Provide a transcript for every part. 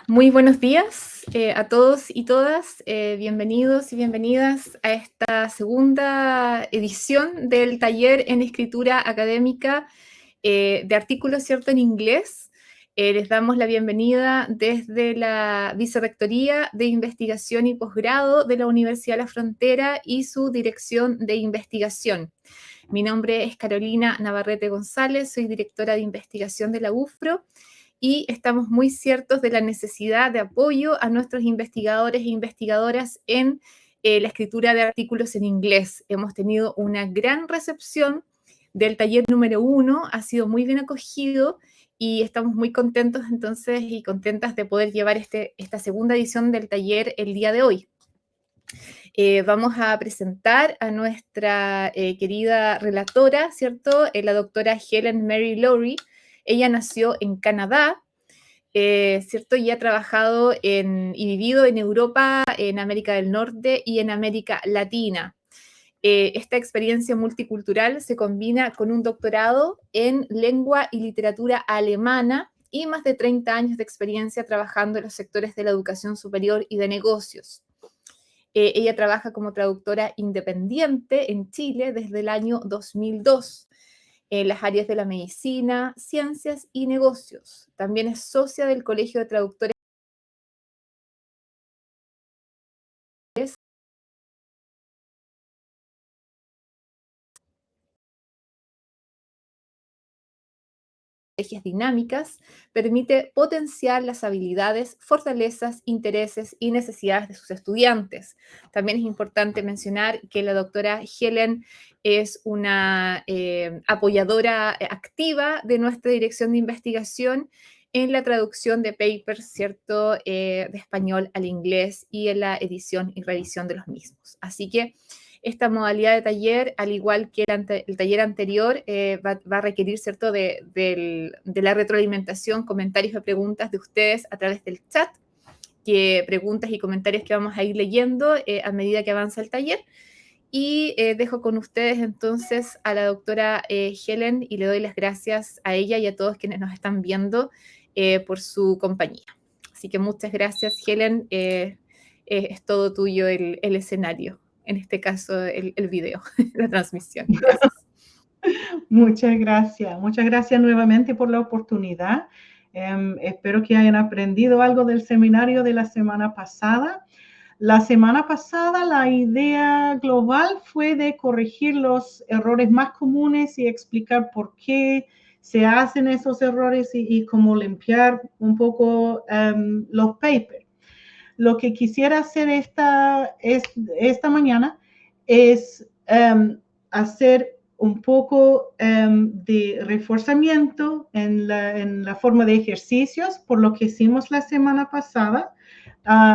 Muy buenos días a todos y todas. Bienvenidos y bienvenidas a esta segunda edición del taller en escritura académica de artículos, ¿cierto?, en inglés. Les damos la bienvenida desde la Vicerrectoría de Investigación y Posgrado de la Universidad de la Frontera y su Dirección de Investigación. Mi nombre es Carolina Navarrete González, soy directora de investigación de la UFRO y estamos muy ciertos de la necesidad de apoyo a nuestros investigadores e investigadoras en la escritura de artículos en inglés. Hemos tenido una gran recepción del taller número 1, ha sido muy bien acogido y estamos muy contentos entonces y contentas de poder llevar esta segunda edición del taller el día de hoy. Vamos a presentar a nuestra querida relatora, ¿cierto? La doctora Helen Mary Lowry. Ella nació en Canadá, ¿cierto? Y ha trabajado y vivido en Europa, en América del Norte y en América Latina. Esta experiencia multicultural se combina con un doctorado en lengua y literatura alemana y más de 30 años de experiencia trabajando en los sectores de la educación superior y de negocios. Ella trabaja como traductora independiente en Chile desde el año 2002 en las áreas de la medicina, ciencias y negocios. También es socia del Colegio de Traductores estrategias dinámicas, permite potenciar las habilidades, fortalezas, intereses y necesidades de sus estudiantes. También es importante mencionar que la doctora Helen es una apoyadora activa de nuestra dirección de investigación en la traducción de papers, ¿cierto?, de español al inglés y en la edición y revisión de los mismos. Así que esta modalidad de taller, al igual que el taller anterior, va a requerir, ¿cierto?, de la retroalimentación, comentarios o preguntas de ustedes a través del chat, preguntas y comentarios que vamos a ir leyendo a medida que avanza el taller. Y dejo con ustedes entonces a la doctora Helen y le doy las gracias a ella y a todos quienes nos están viendo por su compañía. Así que muchas gracias, Helen. Es todo tuyo el escenario, en este caso el video, la transmisión. Gracias. Muchas gracias nuevamente por la oportunidad. Espero que hayan aprendido algo del seminario de la semana pasada. La semana pasada la idea global fue de corregir los errores más comunes y explicar por qué se hacen esos errores y cómo limpiar un poco los papers. Lo que quisiera hacer esta mañana es hacer un poco de reforzamiento en la forma de ejercicios por lo que hicimos la semana pasada.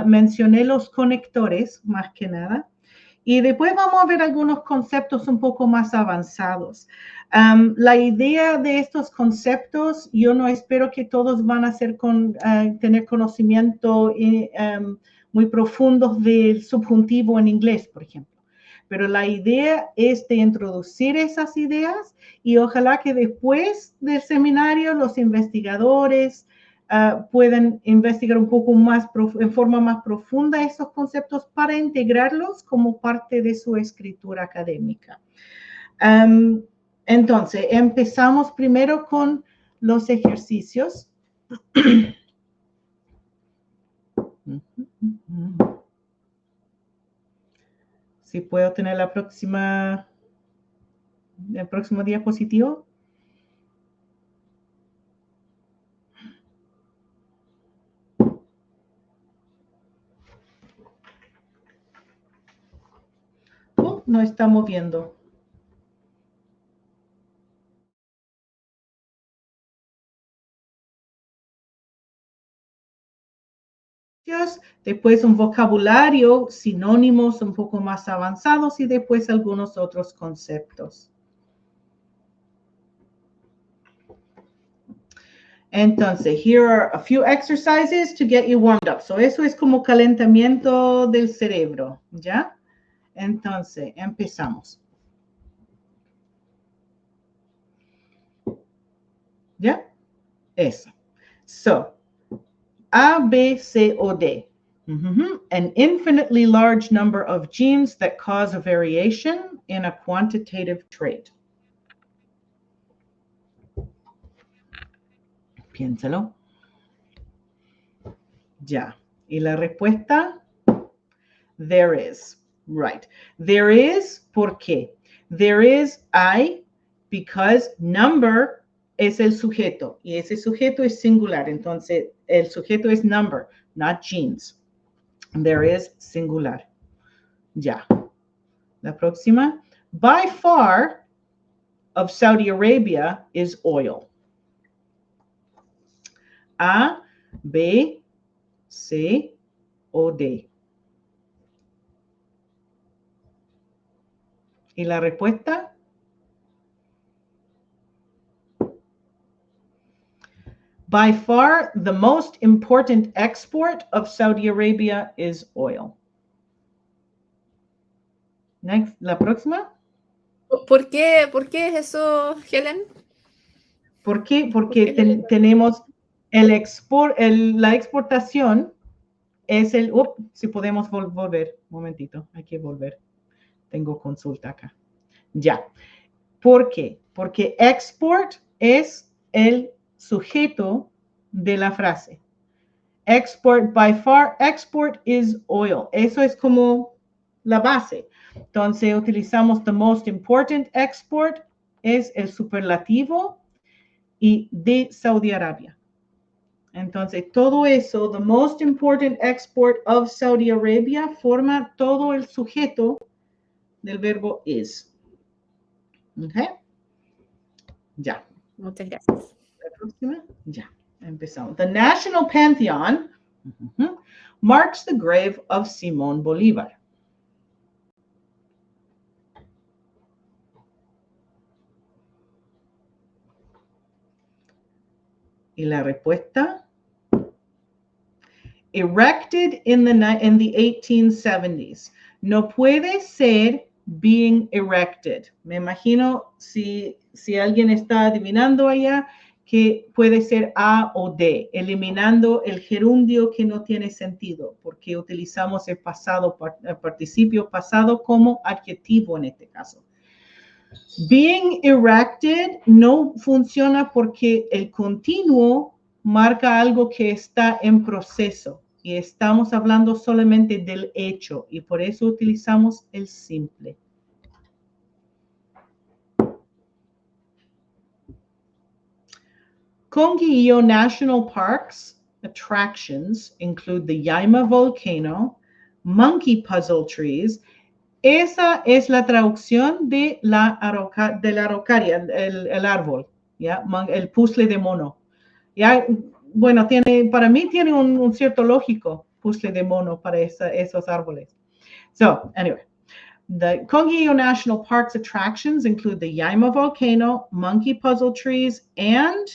Mencioné los conectores más que nada. Y después vamos a ver algunos conceptos un poco más avanzados. La idea de estos conceptos, yo no espero que todos van a tener conocimiento muy profundos del subjuntivo en inglés, por ejemplo. Pero la idea es de introducir esas ideas y ojalá que después del seminario los investigadores pueden investigar un poco más en forma más profunda esos conceptos para integrarlos como parte de su escritura académica. Entonces, empezamos primero con los ejercicios. Si puedo tener el próximo diapositivo. No está moviendo. Después un vocabulario, sinónimos un poco más avanzados y después algunos otros conceptos. Entonces, here are a few exercises to get you warmed up. So, eso es como calentamiento del cerebro, ¿ya? Entonces, empezamos. ¿Ya? Eso. So, A, B, C o D. An infinitely large number of genes that cause a variation in a quantitative trait. Piénsalo. Ya. Y la respuesta, there is. Right. There is, ¿por qué? There is, hay, because number es el sujeto y ese sujeto es singular. Entonces, el sujeto es number, not genes. There is singular. Ya. La próxima. By far of Saudi Arabia is oil. A, B, C o D. ¿Y la respuesta? By far, the most important export of Saudi Arabia is oil. Next, la próxima. ¿Por qué es eso, Helen? ¿Por qué? Porque tenemos la exportación es el... si podemos volver. Un momentito, hay que volver. Tengo consulta acá. Ya. ¿Por qué? Porque export es el sujeto de la frase. Export, by far, export is oil. Eso es como la base. Entonces utilizamos the most important export, es el superlativo y de Saudi Arabia. Entonces todo eso, the most important export of Saudi Arabia, forma todo el sujeto del verbo is. ¿Ok? Ya. Muchas gracias. La próxima, ya, empezamos. The National Pantheon marks the grave of Simón Bolívar. Y la respuesta, erected in the 1870s. No puede ser being erected. Me imagino si alguien está adivinando allá, que puede ser A o D, eliminando el gerundio que no tiene sentido, porque utilizamos el pasado, el participio pasado como adjetivo en este caso. Being erected no funciona porque el continuo marca algo que está en proceso y estamos hablando solamente del hecho y por eso utilizamos el simple. Conguillo National Park's attractions include the Yaima volcano, monkey puzzle trees. Esa es la traducción de la araucaria, el árbol, ¿ya? El puzzle de mono. ¿Ya? Bueno, para mí tiene un cierto lógico puzzle de mono para esos árboles. So, anyway, the Conguillo National Park's attractions include the Yaima volcano, monkey puzzle trees, and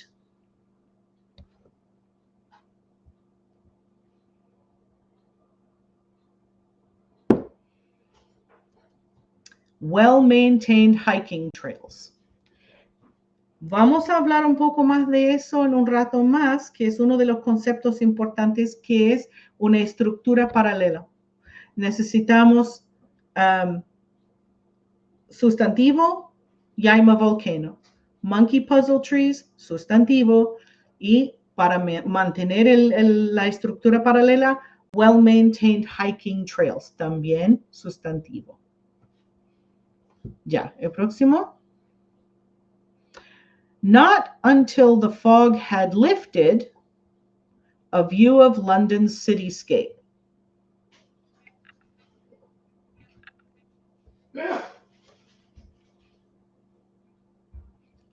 well-maintained hiking trails. Vamos a hablar un poco más de eso en un rato más, que es uno de los conceptos importantes, que es una estructura paralela. Necesitamos sustantivo, Yaima volcano, monkey puzzle trees, sustantivo, y para mantener la estructura paralela, well-maintained hiking trails, también sustantivo. Ya, el próximo. Not until the fog had lifted, a view of London's cityscape.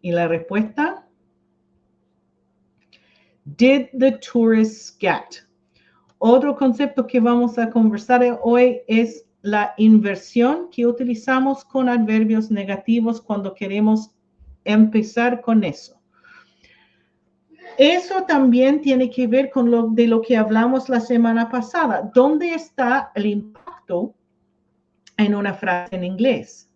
Y la respuesta, did the tourists get? Otro concepto que vamos a conversar hoy es la inversión que utilizamos con adverbios negativos cuando queremos empezar con eso. Eso también tiene que ver con lo que hablamos la semana pasada. ¿Dónde está el impacto en una frase en inglés?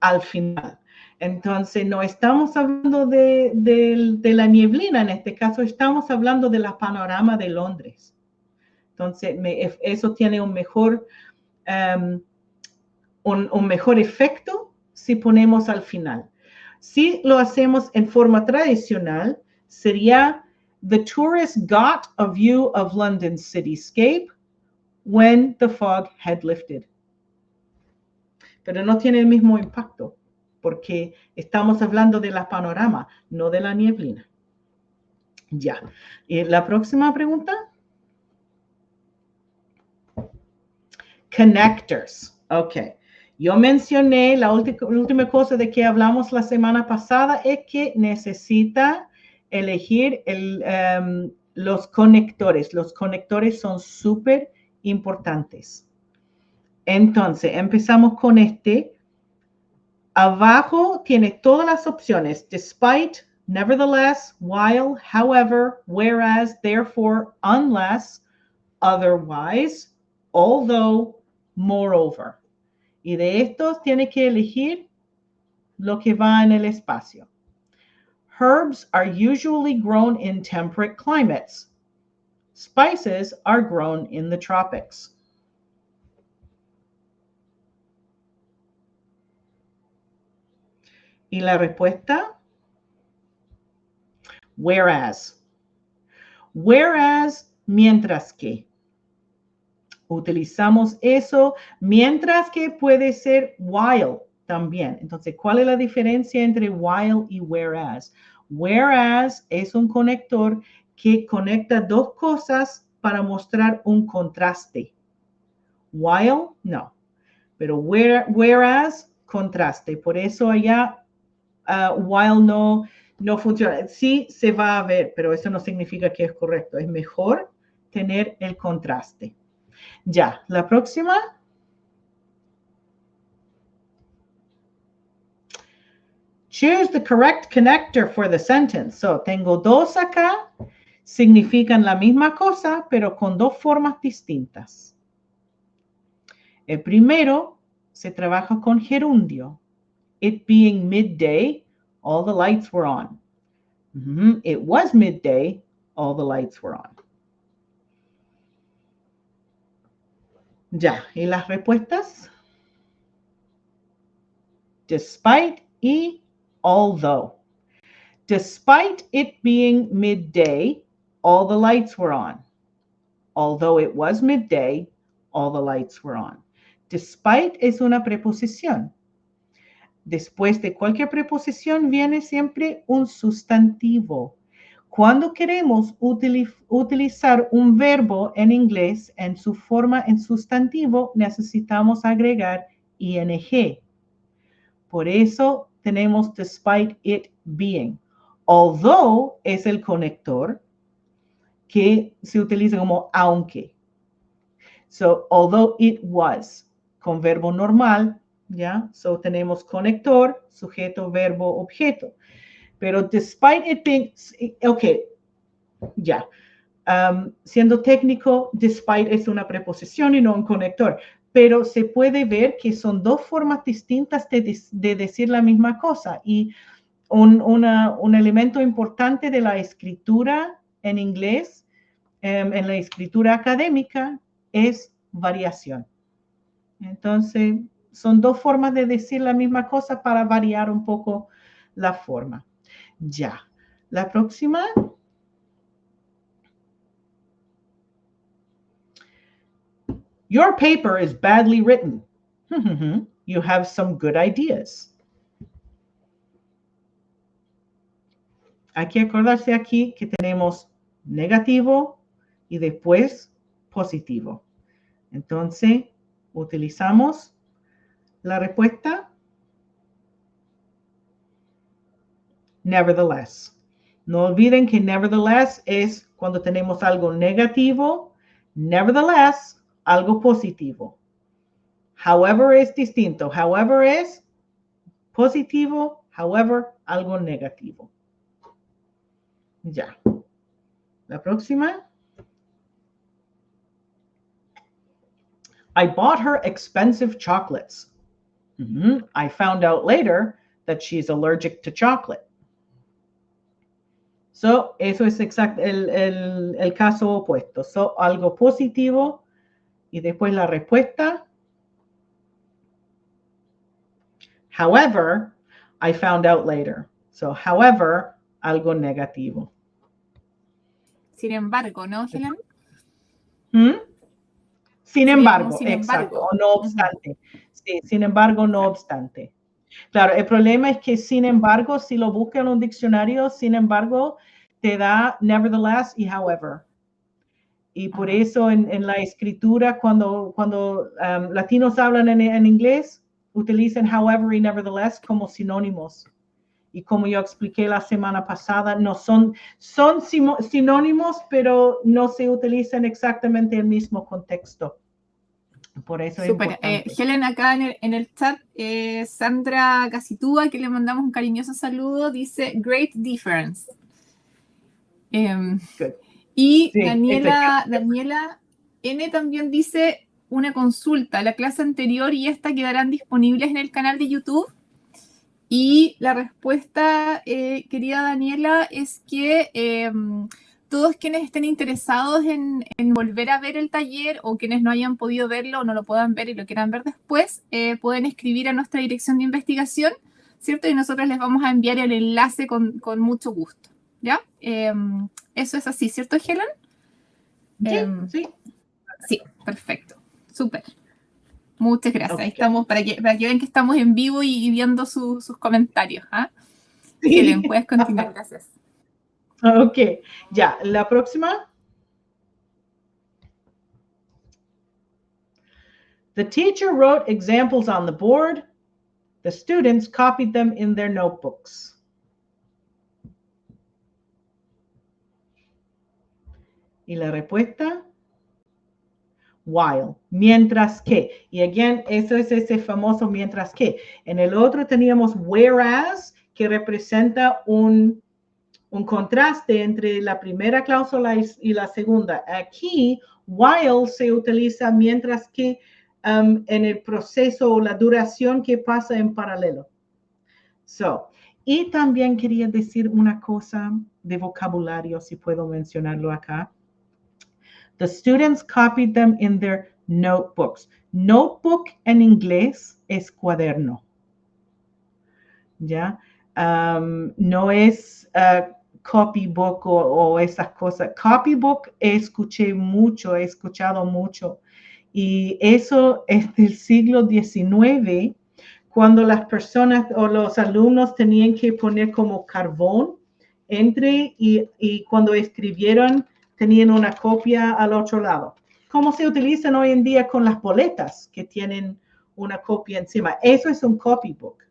Al final. Entonces, no estamos hablando de la nieblina, en este caso estamos hablando de la panorama de Londres. Entonces, eso tiene un mejor efecto si ponemos al final. Si lo hacemos en forma tradicional, sería: the tourist got a view of London's cityscape when the fog had lifted. Pero no tiene el mismo impacto, porque estamos hablando de la panorama, no de la nieblina. Ya. ¿Y la próxima pregunta? Connectors. Ok. Yo mencioné la última cosa de que hablamos la semana pasada es que necesita elegir los conectores. Los conectores son súper importantes. Entonces, empezamos con este. Abajo tiene todas las opciones: despite, nevertheless, while, however, whereas, therefore, unless, otherwise, although, moreover. Y de estos tiene que elegir lo que va en el espacio. Herbs are usually grown in temperate climates. Spices are grown in the tropics. Y la respuesta: whereas. Whereas, mientras que. Utilizamos eso, mientras que puede ser while también. Entonces, ¿cuál es la diferencia entre while y whereas? Whereas es un conector que conecta dos cosas para mostrar un contraste. While, no. Pero whereas, contraste. Por eso allá, while no funciona. Sí se va a ver, pero eso no significa que es correcto. Es mejor tener el contraste. Ya, la próxima. Choose the correct connector for the sentence. So, tengo dos acá, significan la misma cosa, pero con dos formas distintas. El primero se trabaja con gerundio. It being midday, all the lights were on. It was midday, all the lights were on. Ya, ¿y las respuestas? Despite y although. Despite it being midday, all the lights were on. Although it was midday, all the lights were on. Despite es una preposición. Después de cualquier preposición viene siempre un sustantivo. Cuando queremos utilizar un verbo en inglés en su forma en sustantivo, necesitamos agregar ing. Por eso tenemos despite it being. Although es el conector que se utiliza como aunque. So, although it was, con verbo normal, ¿ya? So, tenemos conector, sujeto, verbo, objeto. Pero despite it being, ok, ya. Siendo técnico, despite es una preposición y no un conector. Pero se puede ver que son dos formas distintas de decir la misma cosa. Y un elemento importante de la escritura en inglés, en la escritura académica, es variación. Entonces, son dos formas de decir la misma cosa para variar un poco la forma. Ya. La próxima. Your paper is badly written. You have some good ideas. Hay que acordarse aquí que tenemos negativo y después positivo. Entonces, utilizamos la respuesta nevertheless. No olviden que nevertheless es cuando tenemos algo negativo, nevertheless, algo positivo. However es distinto. However es positivo, however, algo negativo. Ya. La próxima. I bought her expensive chocolates. I found out later that she's allergic to chocolate. So, eso es exacto el caso opuesto. So, algo positivo y después la respuesta. However, I found out later. So, however, algo negativo. Sin embargo, ¿no, Helen? Sin embargo, sin exacto, embargo. o no obstante. Sí, sin embargo, no obstante. Claro, el problema es que, sin embargo, si lo buscas en un diccionario, sin embargo, te da nevertheless y however. Y por eso en la escritura, cuando latinos hablan en inglés, utilizan however y nevertheless como sinónimos. Y como yo expliqué la semana pasada, no son sinónimos, pero no se utilizan exactamente en el mismo contexto. Por eso es importante. Helen, acá en el chat, Sandra Casitúa, que le mandamos un cariñoso saludo, dice great difference. Y sí, Daniela N también dice una consulta. La clase anterior y esta quedarán disponibles en el canal de YouTube. Y la respuesta, querida Daniela, es que todos quienes estén interesados en volver a ver el taller o quienes no hayan podido verlo o no lo puedan ver y lo quieran ver después, pueden escribir a nuestra dirección de investigación, ¿cierto? Y nosotros les vamos a enviar el enlace con mucho gusto, ¿ya? Eso es así, ¿cierto, Helen? Sí. Sí, perfecto. Súper. Muchas gracias. Okay. Ahí estamos para que vean que estamos en vivo y viendo sus comentarios. ¿Ah? Sí. Helen, puedes continuar. Gracias. Ok, ya. La próxima. The teacher wrote examples on the board. The students copied them in their notebooks. Y la respuesta. While, mientras que. Y again, eso es ese famoso mientras que. En el otro teníamos whereas, que representa un contraste entre la primera cláusula y la segunda. Aquí, while se utiliza mientras que en el proceso o la duración que pasa en paralelo. So, y también quería decir una cosa de vocabulario, si puedo mencionarlo acá. The students copied them in their notebooks. Notebook en inglés es cuaderno. ¿Ya? No es copybook o esas cosas. Copybook he escuchado mucho. Y eso es del siglo XIX, cuando las personas o los alumnos tenían que poner como carbón y cuando escribieron tenían una copia al otro lado. ¿Cómo se utilizan hoy en día con las boletas que tienen una copia encima? Eso es un copybook,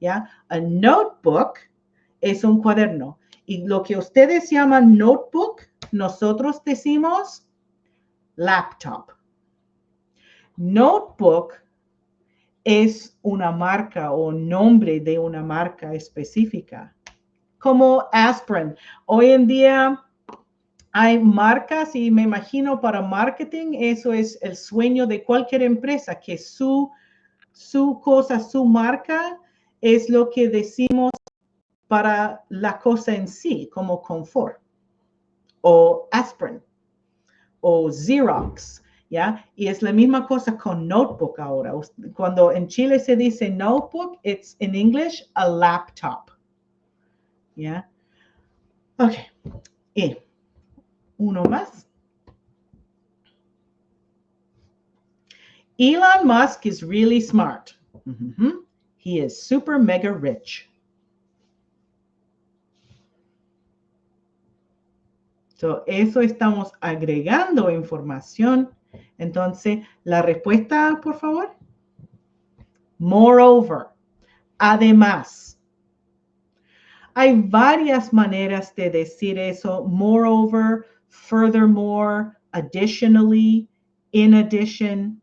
¿ya? A notebook es un cuaderno. Y lo que ustedes llaman notebook, nosotros decimos laptop. Notebook es una marca o nombre de una marca específica, como Aspirin. Hoy en día hay marcas y me imagino para marketing eso es el sueño de cualquier empresa, que su cosa, su marca es lo que decimos para la cosa en sí, como confort o Aspirin o Xerox, ¿ya? Y es la misma cosa con notebook ahora. Cuando en Chile se dice notebook, it's in English a laptop, ¿ya? Ok. Y uno más. Elon Musk is really smart. He is super mega rich. So, eso estamos agregando información. Entonces, la respuesta, por favor. Moreover. Además. Hay varias maneras de decir eso. Moreover, furthermore, additionally, in addition.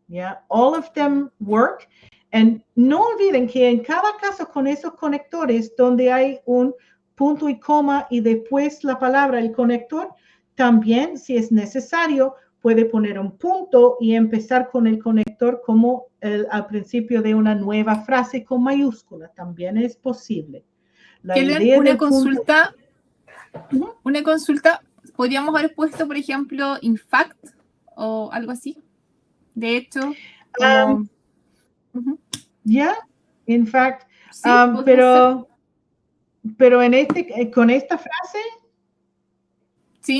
Yeah, all of them work. And no olviden que en cada caso con esos conectores donde hay un punto y coma y después la palabra, el conector, también si es necesario puede poner un punto y empezar con el conector como al principio de una nueva frase con mayúsculas. También es posible. La Kellen, idea una del consulta. punto... Una consulta. ¿Podríamos haber puesto, por ejemplo, in fact o algo así? De hecho, como... Yeah, in fact. Sí, pero con esta frase... Sí.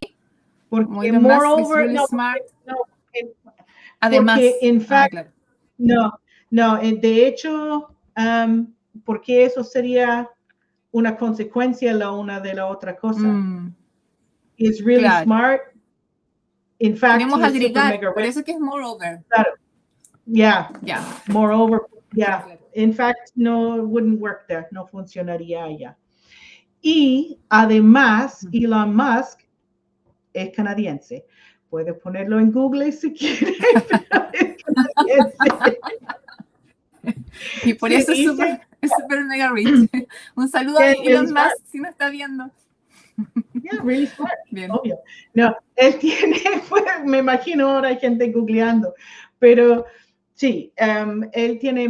Porque moreover, really no, smart. Además. Porque, in fact, claro. no, de hecho, porque eso sería una consecuencia la una de la otra cosa. Is really claro. smart. In fact, queremos he is agregar, super mega rich. Por eso que es moreover. Claro. Yeah. Yeah. Moreover, yeah. Claro. In fact, no, it wouldn't work there. No funcionaría allá. Y además, Elon Musk es canadiense. Puede ponerlo en Google si quiere, pero es canadiense. Y por eso es super mega rich. Un saludo a Elon Musk si nos está viendo. Yeah, really smart. Bien. Obvio. No, él tiene, pues, me imagino ahora hay gente googleando, pero sí, él tiene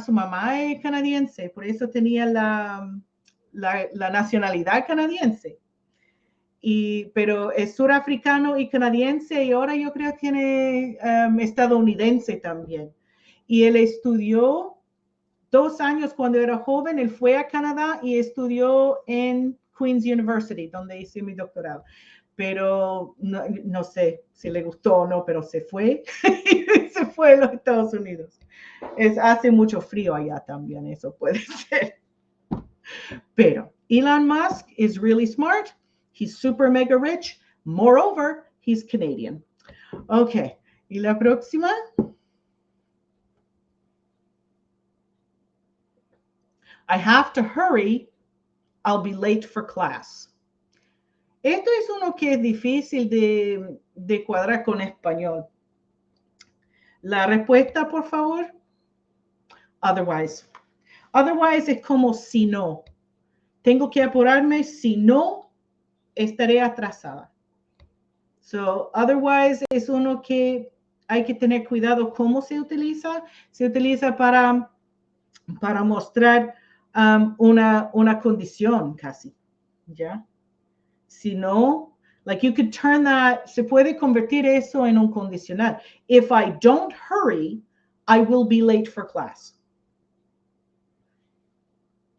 su mamá es canadiense, por eso tenía la nacionalidad canadiense. Pero es surafricano y canadiense y ahora yo creo que tiene estadounidense también. Y él estudió 2 años cuando era joven, él fue a Canadá y estudió en Queen's University, donde hice mi doctorado. Pero no sé si le gustó o no, pero se fue. Se fue a los Estados Unidos. Hace mucho frío allá también, eso puede ser. Pero Elon Musk is really smart. He's super mega rich. Moreover, he's Canadian. Ok, y la próxima. I have to hurry. I'll be late for class. Esto es uno que es difícil de cuadrar con español. La respuesta, por favor. Otherwise. Otherwise es como si no. Tengo que apurarme, si no, estaré atrasada. So, otherwise es uno que hay que tener cuidado cómo se utiliza. Se utiliza para mostrar una condición casi. ¿Ya? Si no, like you could turn that, se puede convertir eso en un condicional. If I don't hurry, I will be late for class.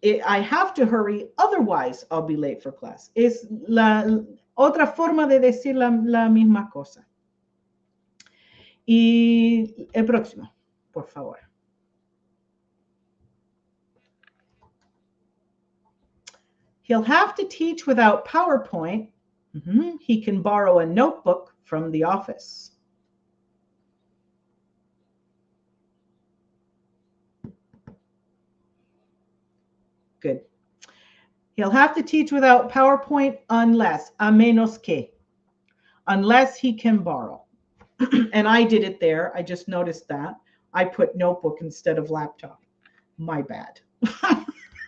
I have to hurry, otherwise I'll be late for class. Es la otra forma de decir la misma cosa. Y el próximo, por favor. He'll have to teach without PowerPoint. He can borrow a notebook from the office. Good. He'll have to teach without PowerPoint unless, a menos que, unless he can borrow. And I did it there. I just noticed that. I put notebook instead of laptop. My bad.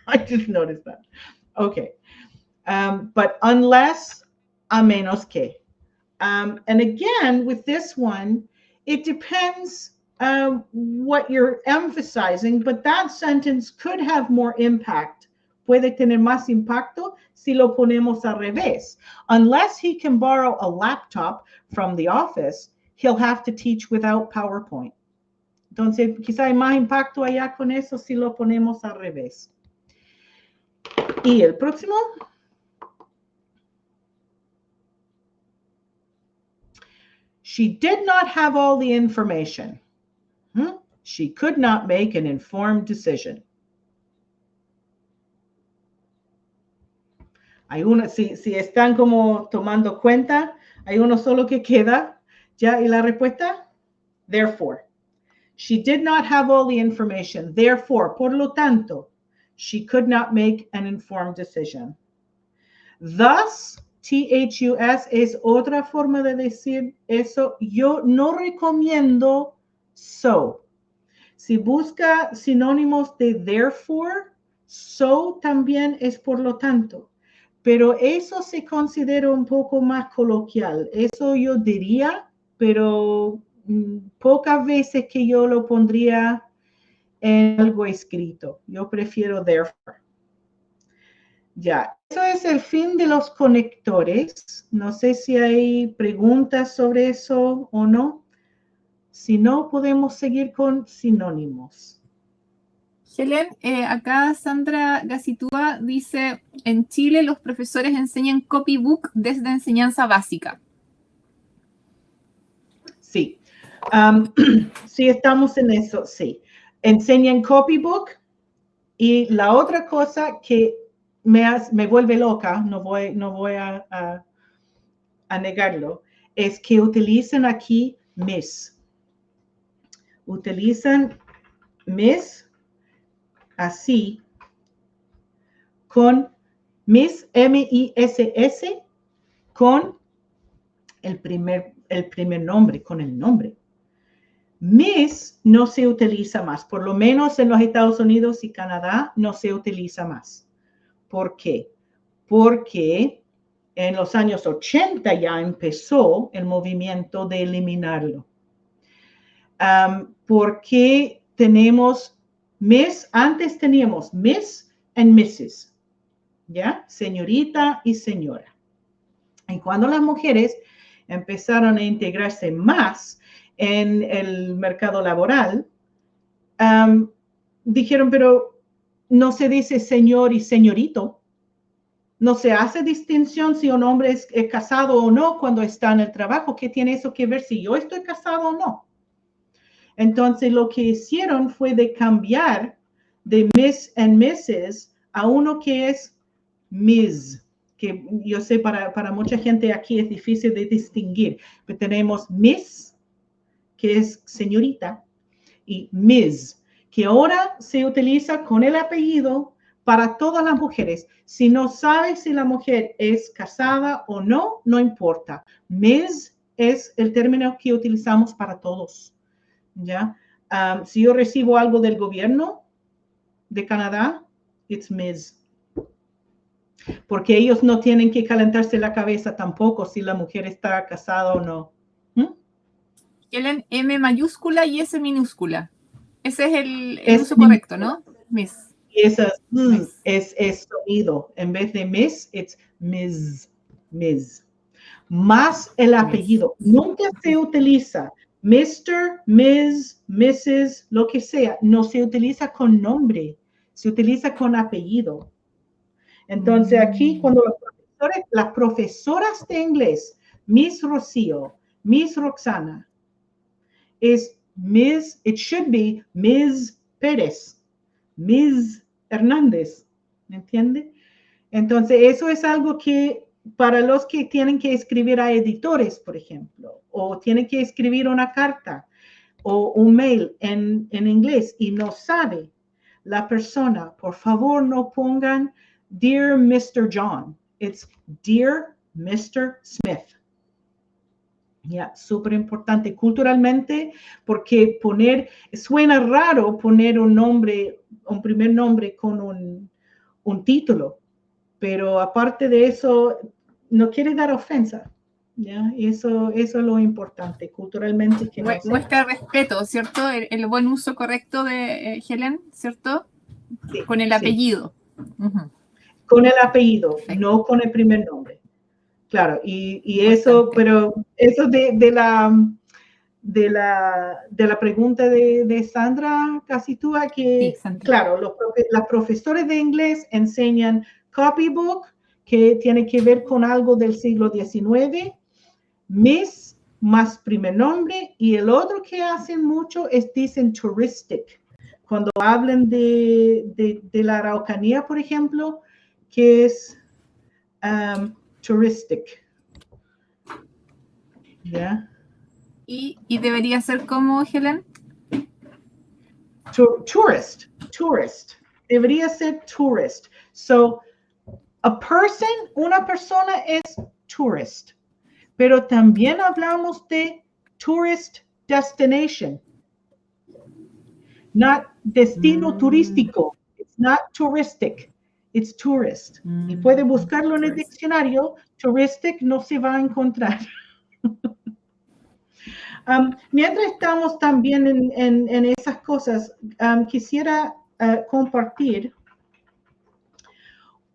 I just noticed that. Okay. But unless, a menos que. And again, with this one, it depends what you're emphasizing, but that sentence could have more impact. Puede tener más impacto si lo ponemos al revés. Unless he can borrow a laptop from the office, he'll have to teach without PowerPoint. Entonces, quizá hay más impacto allá con eso si lo ponemos al revés. Y el próximo. She did not have all the information. She could not make an informed decision. Hay uno, si están como tomando cuenta, hay uno solo que queda. ¿Ya? ¿Y la respuesta? Therefore. She did not have all the information. Therefore, por lo tanto, she could not make an informed decision. Thus, THUS es otra forma de decir eso. Yo no recomiendo so. Si busca sinónimos de therefore, so también es por lo tanto. Pero eso se considera un poco más coloquial. Eso yo diría pero pocas veces que yo lo pondría en algo escrito. Yo prefiero therefore. Ya, eso es el fin de los conectores. No sé si hay preguntas sobre eso o no. Si no, podemos seguir con sinónimos. Helen, acá Sandra Gacitúa dice, en Chile los profesores enseñan copybook desde enseñanza básica. Sí, sí estamos en eso, sí. Enseñan copybook y la otra cosa que me vuelve loca, no voy a negarlo, es que utilizan aquí Miss. Utilizan Miss así con Miss, M-I-S-S, con el primer nombre, con el nombre. Miss no se utiliza más, por lo menos en los Estados Unidos y Canadá no se utiliza más. ¿Por qué? Porque en los años 80 ya empezó el movimiento de eliminarlo. Porque tenemos Miss, antes teníamos Miss and Mrs., ¿ya? Señorita y señora. Y cuando las mujeres empezaron a integrarse más en el mercado laboral, dijeron, pero no se dice señor y señorito. No se hace distinción si un hombre es casado o no cuando está en el trabajo. ¿Qué tiene eso que ver si yo estoy casado o no? Entonces, lo que hicieron fue de cambiar de Miss and Mrs. a uno que es Ms., que yo sé para mucha gente aquí es difícil de distinguir, pero tenemos Miss, que es señorita, y Ms., que ahora se utiliza con el apellido para todas las mujeres. Si no sabes si la mujer es casada o no, no importa. Ms. es el término que utilizamos para todos. ¿Ya? Si yo recibo algo del gobierno de Canadá, it's Ms. Porque ellos no tienen que calentarse la cabeza tampoco si la mujer está casada o no. Helen, M mayúscula y S minúscula. Ese es el uso correcto, ¿no? Miss. Y eso es sonido. En vez de Miss, it's Ms. Ms. Más el apellido. Nunca se utiliza Mr., Ms., Mrs., lo que sea. No se utiliza con nombre. Se utiliza con apellido. Entonces aquí cuando las profesoras de inglés, Miss Rocío, Miss Roxana, es Ms., it should be Ms. Pérez, Ms. Hernández, ¿me entiende? Entonces eso es algo que para los que tienen que escribir a editores, por ejemplo, o tienen que escribir una carta o un mail en inglés y no sabe la persona, por favor no pongan Dear Mr. John. It's Dear Mr. Smith. Ya, súper importante culturalmente porque suena raro poner un nombre, un primer nombre con un título, pero aparte de eso, no quiere dar ofensa. ¿Ya? Eso es lo importante culturalmente. Que muestra respeto, ¿cierto? El buen uso correcto de Helen, ¿cierto? Sí, con el apellido. Sí. Con el apellido, no con el primer nombre. Claro, y eso, pero eso de la pregunta de Sandra Casitúa, que sí, Sandra. Claro, los profesores de inglés enseñan copybook, que tiene que ver con algo del siglo XIX, Miss más primer nombre, y el otro que hacen mucho es dicen touristic. Cuando hablan de la Araucanía, por ejemplo, que es touristic. ¿Ya? ¿Y debería ser como, Helen? Tourist. Debería ser tourist. So, una persona es tourist. Pero también hablamos de tourist destination. Not destino turístico. It's not touristic. It's tourist. Y puede buscarlo en el diccionario. Touristic no se va a encontrar. Mientras estamos también en esas cosas, quisiera compartir.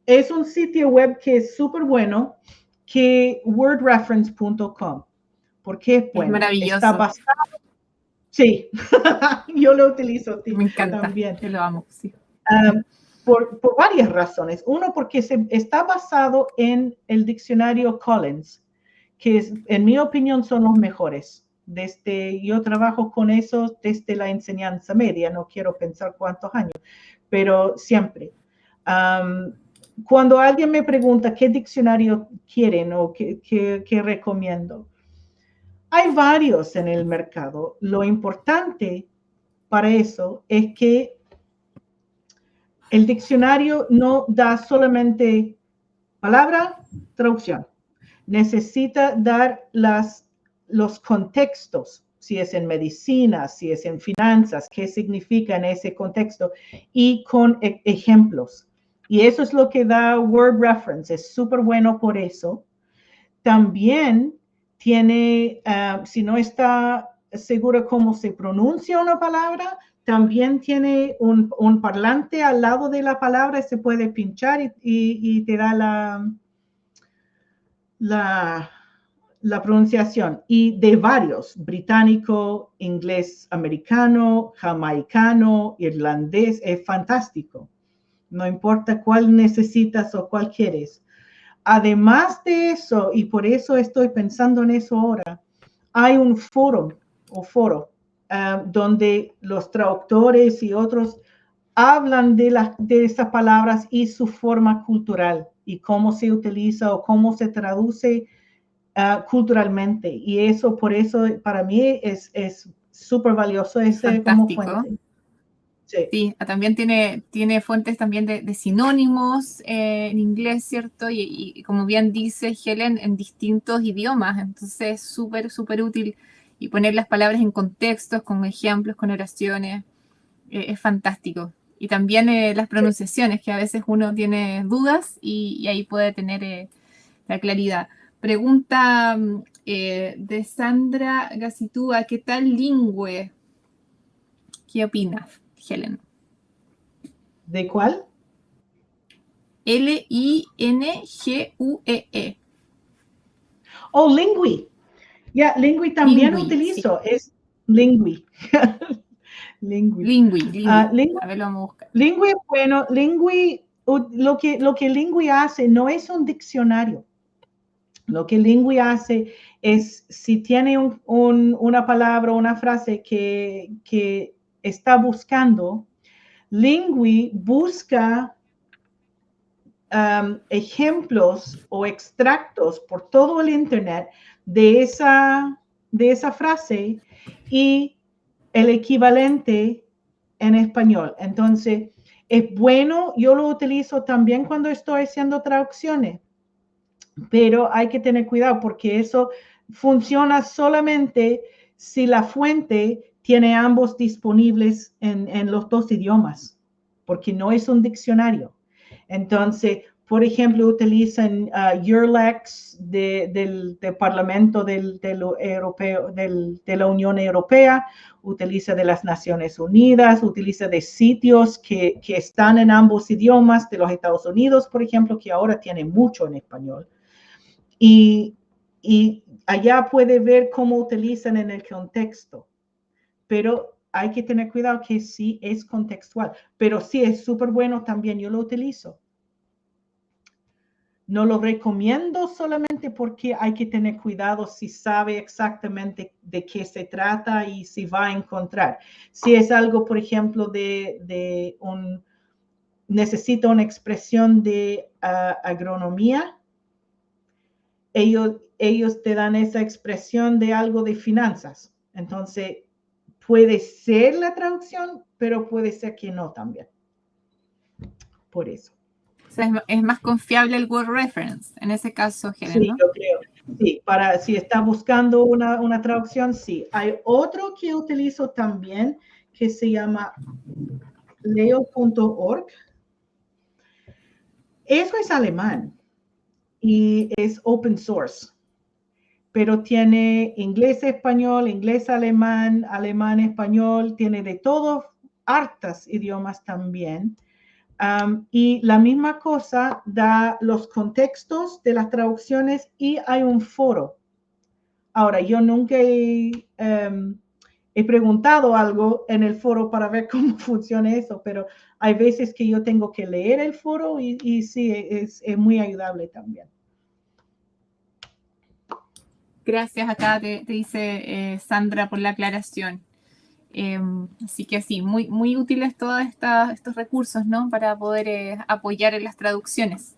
Es un sitio web que es súper bueno, que wordreference.com. Porque es bueno. Es maravilloso. Está basado. Sí, yo lo utilizo Me encanta. también. Yo lo amo, sí. Por varias razones. Uno, porque está basado en el diccionario Collins, que en mi opinión son los mejores. Yo trabajo con eso desde la enseñanza media, no quiero pensar cuántos años, pero siempre. Cuando alguien me pregunta qué diccionario quieren o qué recomiendo, hay varios en el mercado. Lo importante para eso es que el diccionario no da solamente palabra, traducción. Necesita dar los contextos, si es en medicina, si es en finanzas, qué significa en ese contexto, y con ejemplos. Y eso es lo que da Word Reference, es súper bueno por eso. También tiene, si no está seguro cómo se pronuncia una palabra, también tiene un parlante al lado de la palabra y se puede pinchar y te da la pronunciación. Y de varios, británico, inglés americano, jamaicano, irlandés, es fantástico. No importa cuál necesitas o cuál quieres. Además de eso, y por eso estoy pensando en eso ahora, hay un foro donde los traductores y otros hablan de esas palabras y su forma cultural y cómo se utiliza o cómo se traduce culturalmente. Y eso, por eso, para mí es súper valioso ese como fuente. Sí, también tiene fuentes también de sinónimos en inglés, ¿cierto? Y como bien dice Helen, en distintos idiomas. Entonces es súper, súper útil. Y poner las palabras en contextos, con ejemplos, con oraciones, es fantástico. Y también las pronunciaciones, que a veces uno tiene dudas y ahí puede tener la claridad. Pregunta de Sandra Gacitúa, ¿qué tal Lingüe? ¿Qué opinas, Helen? ¿De cuál? Lingue. Oh, Lingui. Ya, Lingui también utilizo. Sí. Es Lingui. Lingui. A ver, lo vamos a buscar. Lingui es bueno. Lingui, lo que Lingui hace no es un diccionario. Lo que Lingui hace es, si tiene una palabra o una frase que está buscando, Lingui busca ejemplos o extractos por todo el Internet de esa frase y el equivalente en español. Entonces, es bueno, yo lo utilizo también cuando estoy haciendo traducciones, pero hay que tener cuidado porque eso funciona solamente si la fuente tiene ambos disponibles en los dos idiomas, porque no es un diccionario. Entonces, por ejemplo, utilizan URLEX del Parlamento de la Unión Europea, utiliza de las Naciones Unidas, utiliza de sitios que están en ambos idiomas, de los Estados Unidos, por ejemplo, que ahora tiene mucho en español. Y allá puede ver cómo utilizan en el contexto. Pero hay que tener cuidado que sí es contextual. Pero sí es súper bueno también, yo lo utilizo. No lo recomiendo solamente porque hay que tener cuidado si sabe exactamente de qué se trata y si va a encontrar. Si es algo, por ejemplo, necesita una expresión de agronomía, ellos te dan esa expresión de algo de finanzas. Entonces, puede ser la traducción, pero puede ser que no también. Por eso. O sea, es más confiable el Word Reference, en ese caso, Helen, sí, ¿no? Yo creo. Sí, si está buscando una traducción, sí. Hay otro que utilizo también que se llama leo.org. Eso es alemán y es open source. pero tiene inglés-español, inglés-alemán, alemán-español, tiene de todos, hartas idiomas también. Y la misma cosa da los contextos de las traducciones y hay un foro. Ahora, yo nunca he preguntado algo en el foro para ver cómo funciona eso, pero hay veces que yo tengo que leer el foro y sí, es muy ayudable también. Gracias, acá te dice Sandra por la aclaración. Así que sí, muy, muy útiles todos estos recursos, ¿no? Para poder apoyar en las traducciones.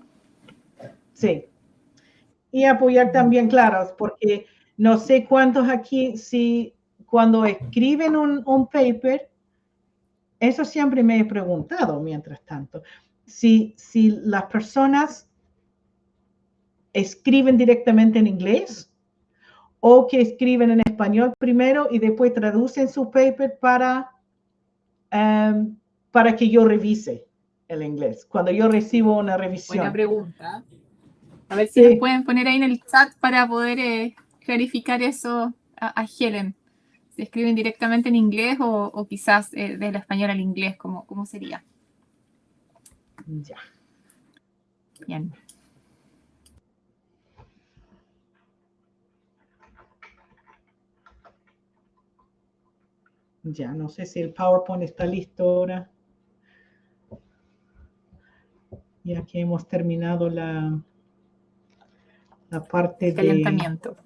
Sí. Y apoyar también, claro, porque no sé cuántos aquí, si cuando escriben un paper, eso siempre me he preguntado mientras tanto, si las personas escriben directamente en inglés o que escriben en español primero y después traducen su paper para que yo revise el inglés, cuando yo recibo una revisión. Buena pregunta. A ver si nos pueden poner ahí en el chat para poder clarificar eso a Helen. Si escriben directamente en inglés o quizás del español al inglés, ¿cómo sería? Ya. Bien. Ya, no sé si el PowerPoint está listo ahora. Ya que hemos terminado la parte el calentamiento.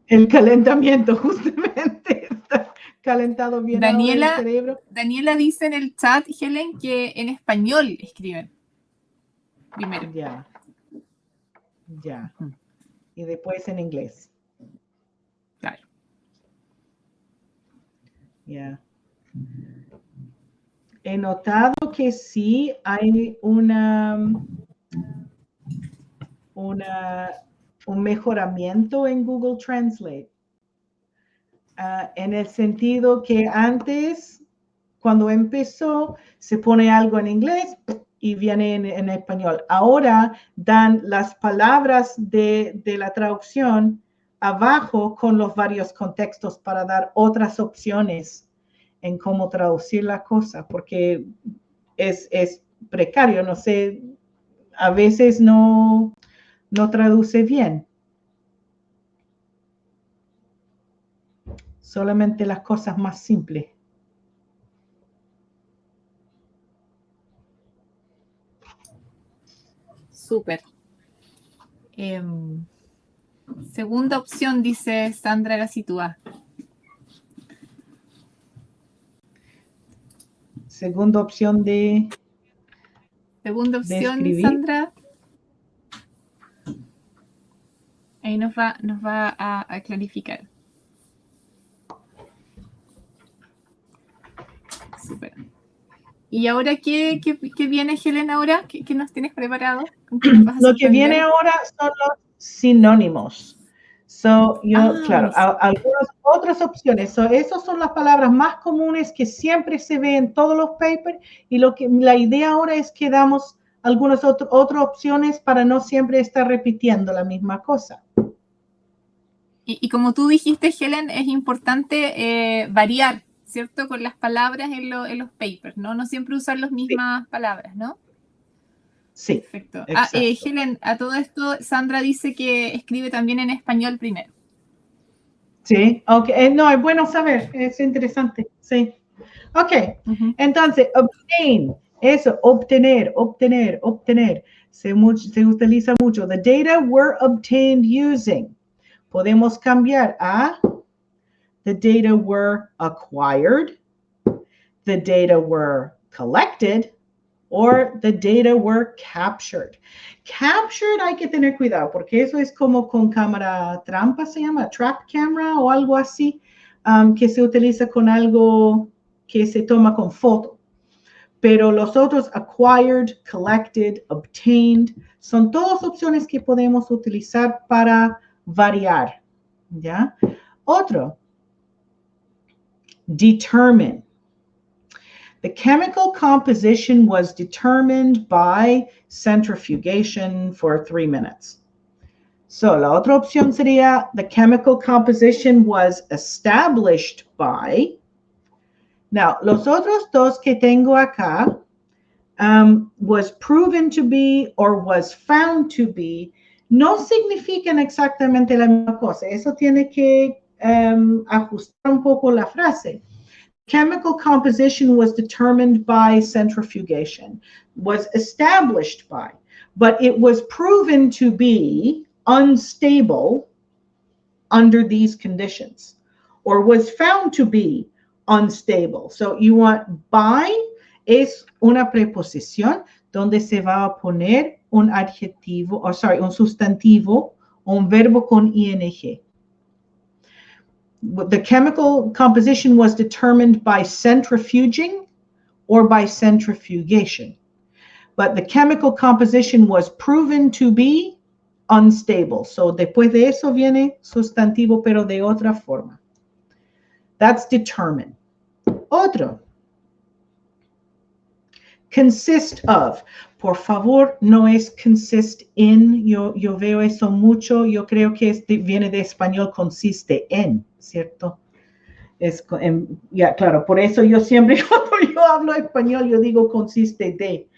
El calentamiento, justamente. Está calentado bien ahora el cerebro. Daniela dice en el chat, Helen, que en español escriben primero. Ya. Y después en inglés. Claro. Ya. He notado que sí hay un mejoramiento en Google Translate. En el sentido que antes, cuando empezó, se pone algo en inglés y viene en español. Ahora dan las palabras de la traducción abajo con los varios contextos para dar otras opciones en cómo traducir la cosa, porque es precario, no sé, a veces no traduce bien. Solamente las cosas más simples. Súper. Segunda opción, dice Sandra Gacitúa. Segunda opción de escribir. Sandra. Ahí nos va a clarificar. Súper. ¿Y ahora qué viene, Helen, ahora? ¿Qué nos tienes preparado? ¿Con qué nos vas a Lo que viene ahora son los sinónimos. Claro, algunas otras opciones. Esas son las palabras más comunes que siempre se ven en todos los papers y la idea ahora es que damos algunas otras opciones para no siempre estar repitiendo la misma cosa. Y como tú dijiste, Helen, es importante variar, ¿cierto? Con las palabras en los papers, ¿no? No siempre usar las mismas palabras, ¿no? Sí. Perfecto. Helen, a todo esto, Sandra dice que escribe también en español primero. Sí, ok. No, es bueno saber, es interesante, sí. Ok, entonces, obtain, eso, obtener. Se utiliza mucho. The data were obtained using. Podemos cambiar a the data were acquired, the data were collected, or the data were captured. Captured hay que tener cuidado porque eso es como con cámara trampa, se llama trap camera o algo así, que se utiliza con algo que se toma con foto. Pero los otros, acquired, collected, obtained, son todas opciones que podemos utilizar para variar. ¿Ya? Otro, determine. The chemical composition was determined by centrifugation for 3 minutes. So, la otra opción sería, the chemical composition was established by. Now, los otros dos que tengo acá, was proven to be or was found to be, no significan exactamente la misma cosa. Eso tiene que ajustar un poco la frase. Chemical composition was determined by centrifugation, was established by, but it was proven to be unstable under these conditions, or was found to be unstable. So you want by es una preposición donde se va a poner un adjetivo, o sorry, un sustantivo, un verbo con ing. The chemical composition was determined by centrifuging or by centrifugation. But the chemical composition was proven to be unstable. So después de eso viene sustantivo, pero de otra forma. That's determined. Otro. Consist of. Por favor, no es consist in. Yo veo eso mucho. Yo creo que viene de español consiste en, ¿cierto? Ya, claro, por eso yo siempre cuando yo hablo español, yo digo consiste de.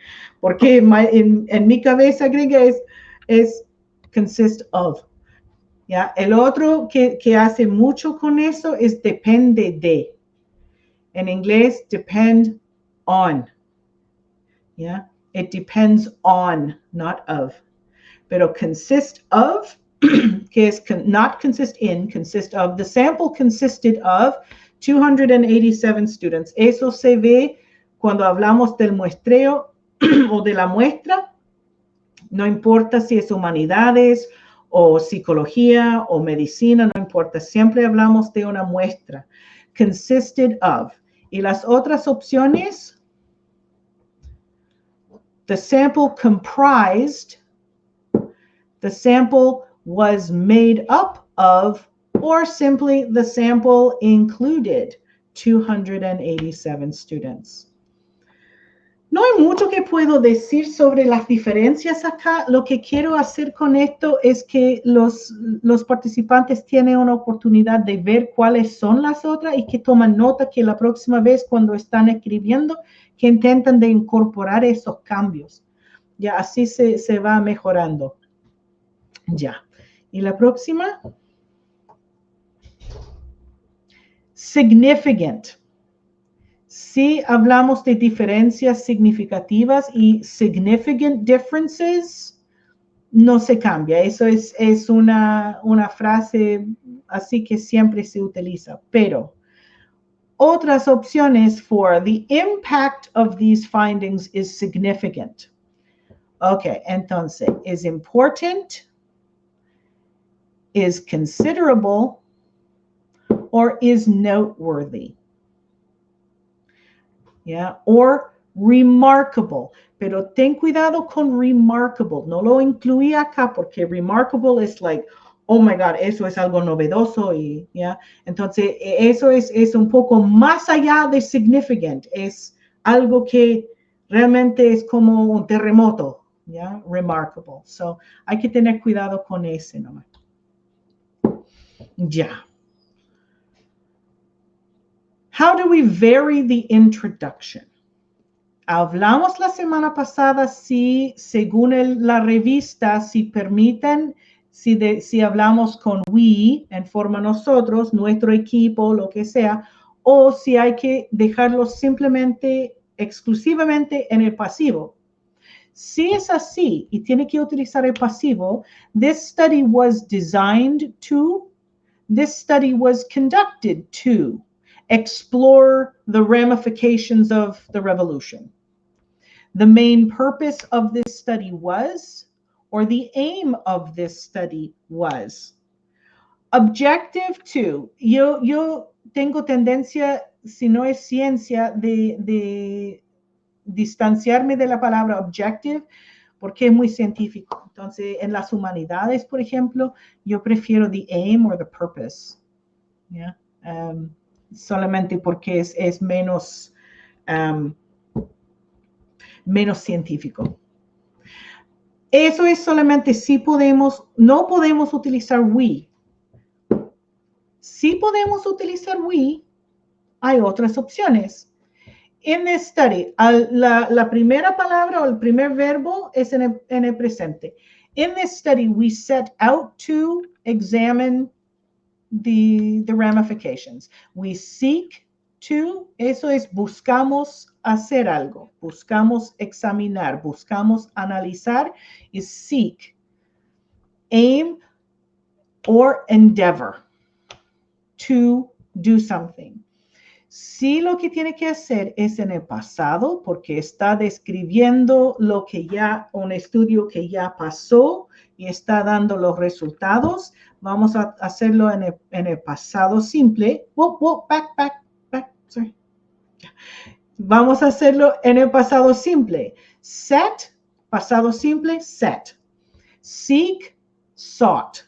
Porque en mi cabeza gringa es consist of. ¿Ya? El otro que hace mucho con eso es depende de. En inglés, depend on. ¿Ya? It depends on, not of. Pero consist of, que es not consist in, consist of. The sample consisted of 287 students. Eso se ve cuando hablamos del muestreo o de la muestra. No importa si es humanidades o psicología o medicina, no importa. Siempre hablamos de una muestra. Consisted of. Y las otras opciones, the sample comprised, the sample was made up of, or simply the sample included 287 students. No hay mucho que puedo decir sobre las diferencias acá. Lo que quiero hacer con esto es que los participantes tienen una oportunidad de ver cuáles son las otras y que toman nota que la próxima vez cuando están escribiendo, que intentan de incorporar esos cambios. Ya así se va mejorando. Ya. Y la próxima. Significant. Si hablamos de diferencias significativas y significant differences, no se cambia. Eso es una frase así que siempre se utiliza. Pero otras opciones for the impact of these findings is significant. Ok, entonces, is important, is considerable, or is noteworthy. Yeah, or remarkable. Pero ten cuidado con remarkable. No lo incluí acá porque remarkable es like, oh my God, eso es algo novedoso y ya. Entonces, eso es un poco más allá de significant. Es algo que realmente es como un terremoto, ya, remarkable. So, hay que tener cuidado con ese nomás. Ya. How do we vary the introduction? Hablamos la semana pasada si, según la revista, si permiten, si hablamos con we, en forma nosotros, nuestro equipo, lo que sea, o si hay que dejarlo simplemente, exclusivamente en el pasivo. Si es así y tiene que utilizar el pasivo, this study was designed to, this study was conducted to explore the ramifications of the revolution. The main purpose of this study was, or the aim of this study was. Objective to, yo tengo tendencia, si no es ciencia, de distanciarme de la palabra objective, porque es muy científico. Entonces, en las humanidades, por ejemplo, yo prefiero the aim or the purpose. Yeah. Solamente porque es menos, menos científico. Eso es solamente si podemos, no podemos utilizar we. Si podemos utilizar we, hay otras opciones. In this study, la primera palabra o el primer verbo es en el presente. In this study, we set out to examine the ramifications. We seek to, eso es buscamos hacer algo, buscamos examinar, buscamos analizar, is seek, aim, or endeavor to do something. Sí, lo que tiene que hacer es en el pasado, porque está describiendo lo que ya, un estudio que ya pasó y está dando los resultados. Vamos a hacerlo en el pasado simple. Sorry. Vamos a hacerlo en el pasado simple. Set, pasado simple, set. Seek, sought.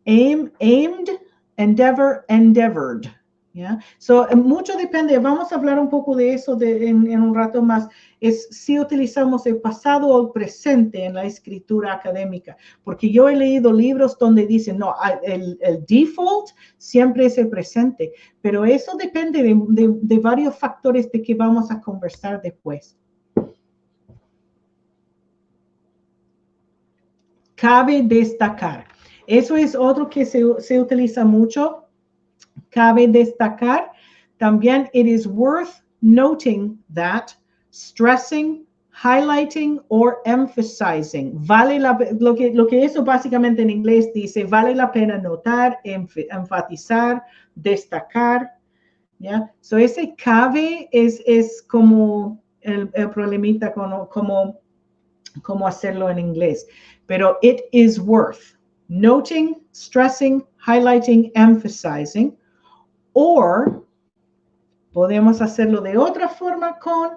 Aim, aimed. Endeavor, endeavored. Yeah. So, mucho depende, vamos a hablar un poco de eso en un rato más, es si utilizamos el pasado o el presente en la escritura académica, porque yo he leído libros donde dicen, no, el default siempre es el presente, pero eso depende de varios factores de que vamos a conversar después. Cabe destacar. Eso es otro que se utiliza mucho. Cabe destacar también, it is worth noting that, stressing, highlighting, or emphasizing. Vale lo que eso básicamente en inglés dice, vale la pena notar, enfatizar, destacar. ¿Ya? So ese cabe es como el problemita, como hacerlo en inglés. Pero it is worth noting, stressing, highlighting, emphasizing. Or podemos hacerlo de otra forma con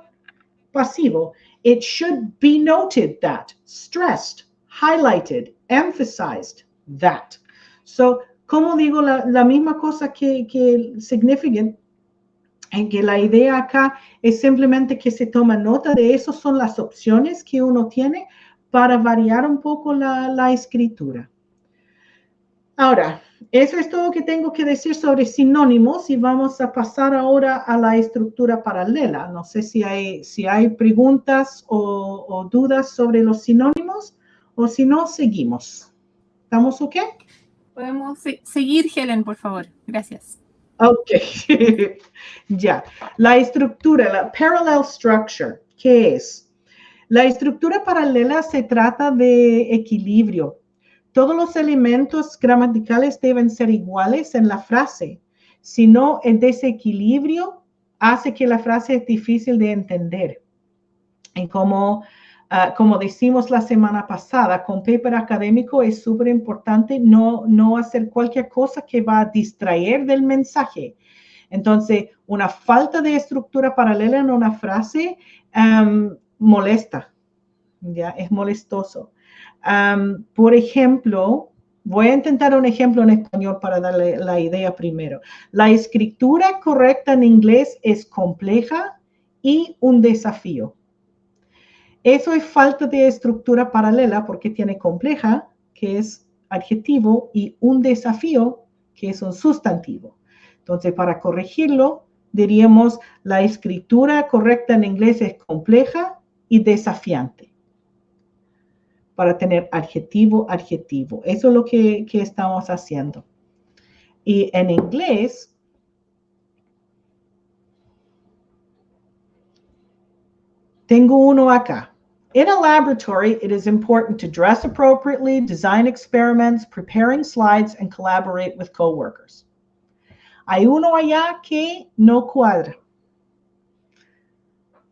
pasivo. It should be noted that, stressed, highlighted, emphasized that. So, como digo, la misma cosa que significant, en que la idea acá es simplemente que se toma nota de eso, son las opciones que uno tiene para variar un poco la escritura. Ahora, eso es todo que tengo que decir sobre sinónimos y vamos a pasar ahora a la estructura paralela. No sé si hay preguntas o dudas sobre los sinónimos o si no, seguimos. ¿Estamos ok? Podemos seguir, Helen, por favor. Gracias. Ok. Ya. La estructura, la parallel structure, ¿qué es? La estructura paralela se trata de equilibrio. Todos los elementos gramaticales deben ser iguales en la frase. Si no, el desequilibrio hace que la frase es difícil de entender. Y como decimos la semana pasada, con paper académico es súper importante no hacer cualquier cosa que va a distraer del mensaje. Entonces, una falta de estructura paralela en una frase molesta, ¿ya? Es molestoso. Por ejemplo, voy a intentar un ejemplo en español para darle la idea primero. La escritura correcta en inglés es compleja y un desafío. Eso es falta de estructura paralela porque tiene compleja, que es adjetivo, y un desafío, que es un sustantivo. Entonces, para corregirlo, diríamos la escritura correcta en inglés es compleja y desafiante. Para tener adjetivo, adjetivo. Eso es lo que estamos haciendo. Y en inglés, tengo uno acá. In a laboratory, it is important to dress appropriately, design experiments, preparing slides, and collaborate with coworkers. Hay uno allá que no cuadra.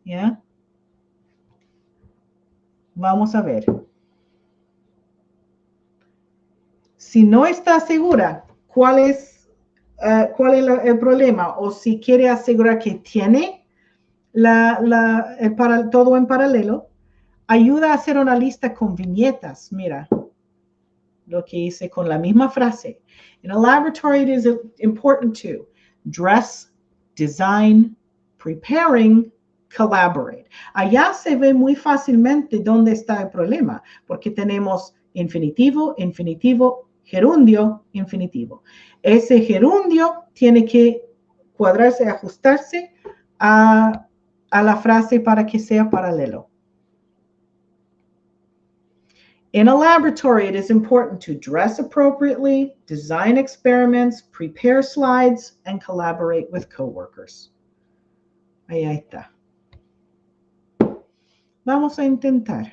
¿Ya? Vamos a ver. Si no está segura cuál es el problema o si quiere asegurar que tiene todo en paralelo, ayuda a hacer una lista con viñetas. Mira lo que hice con la misma frase. In a laboratory, it is important to dress, design, preparing, collaborate. Allá se ve muy fácilmente dónde está el problema, porque tenemos infinitivo, infinitivo, gerundio, infinitivo. Ese gerundio tiene que cuadrarse, ajustarse a la frase para que sea paralelo. In a laboratory, it is important to dress appropriately, design experiments, prepare slides, and collaborate with coworkers. Ahí está. Vamos a intentar.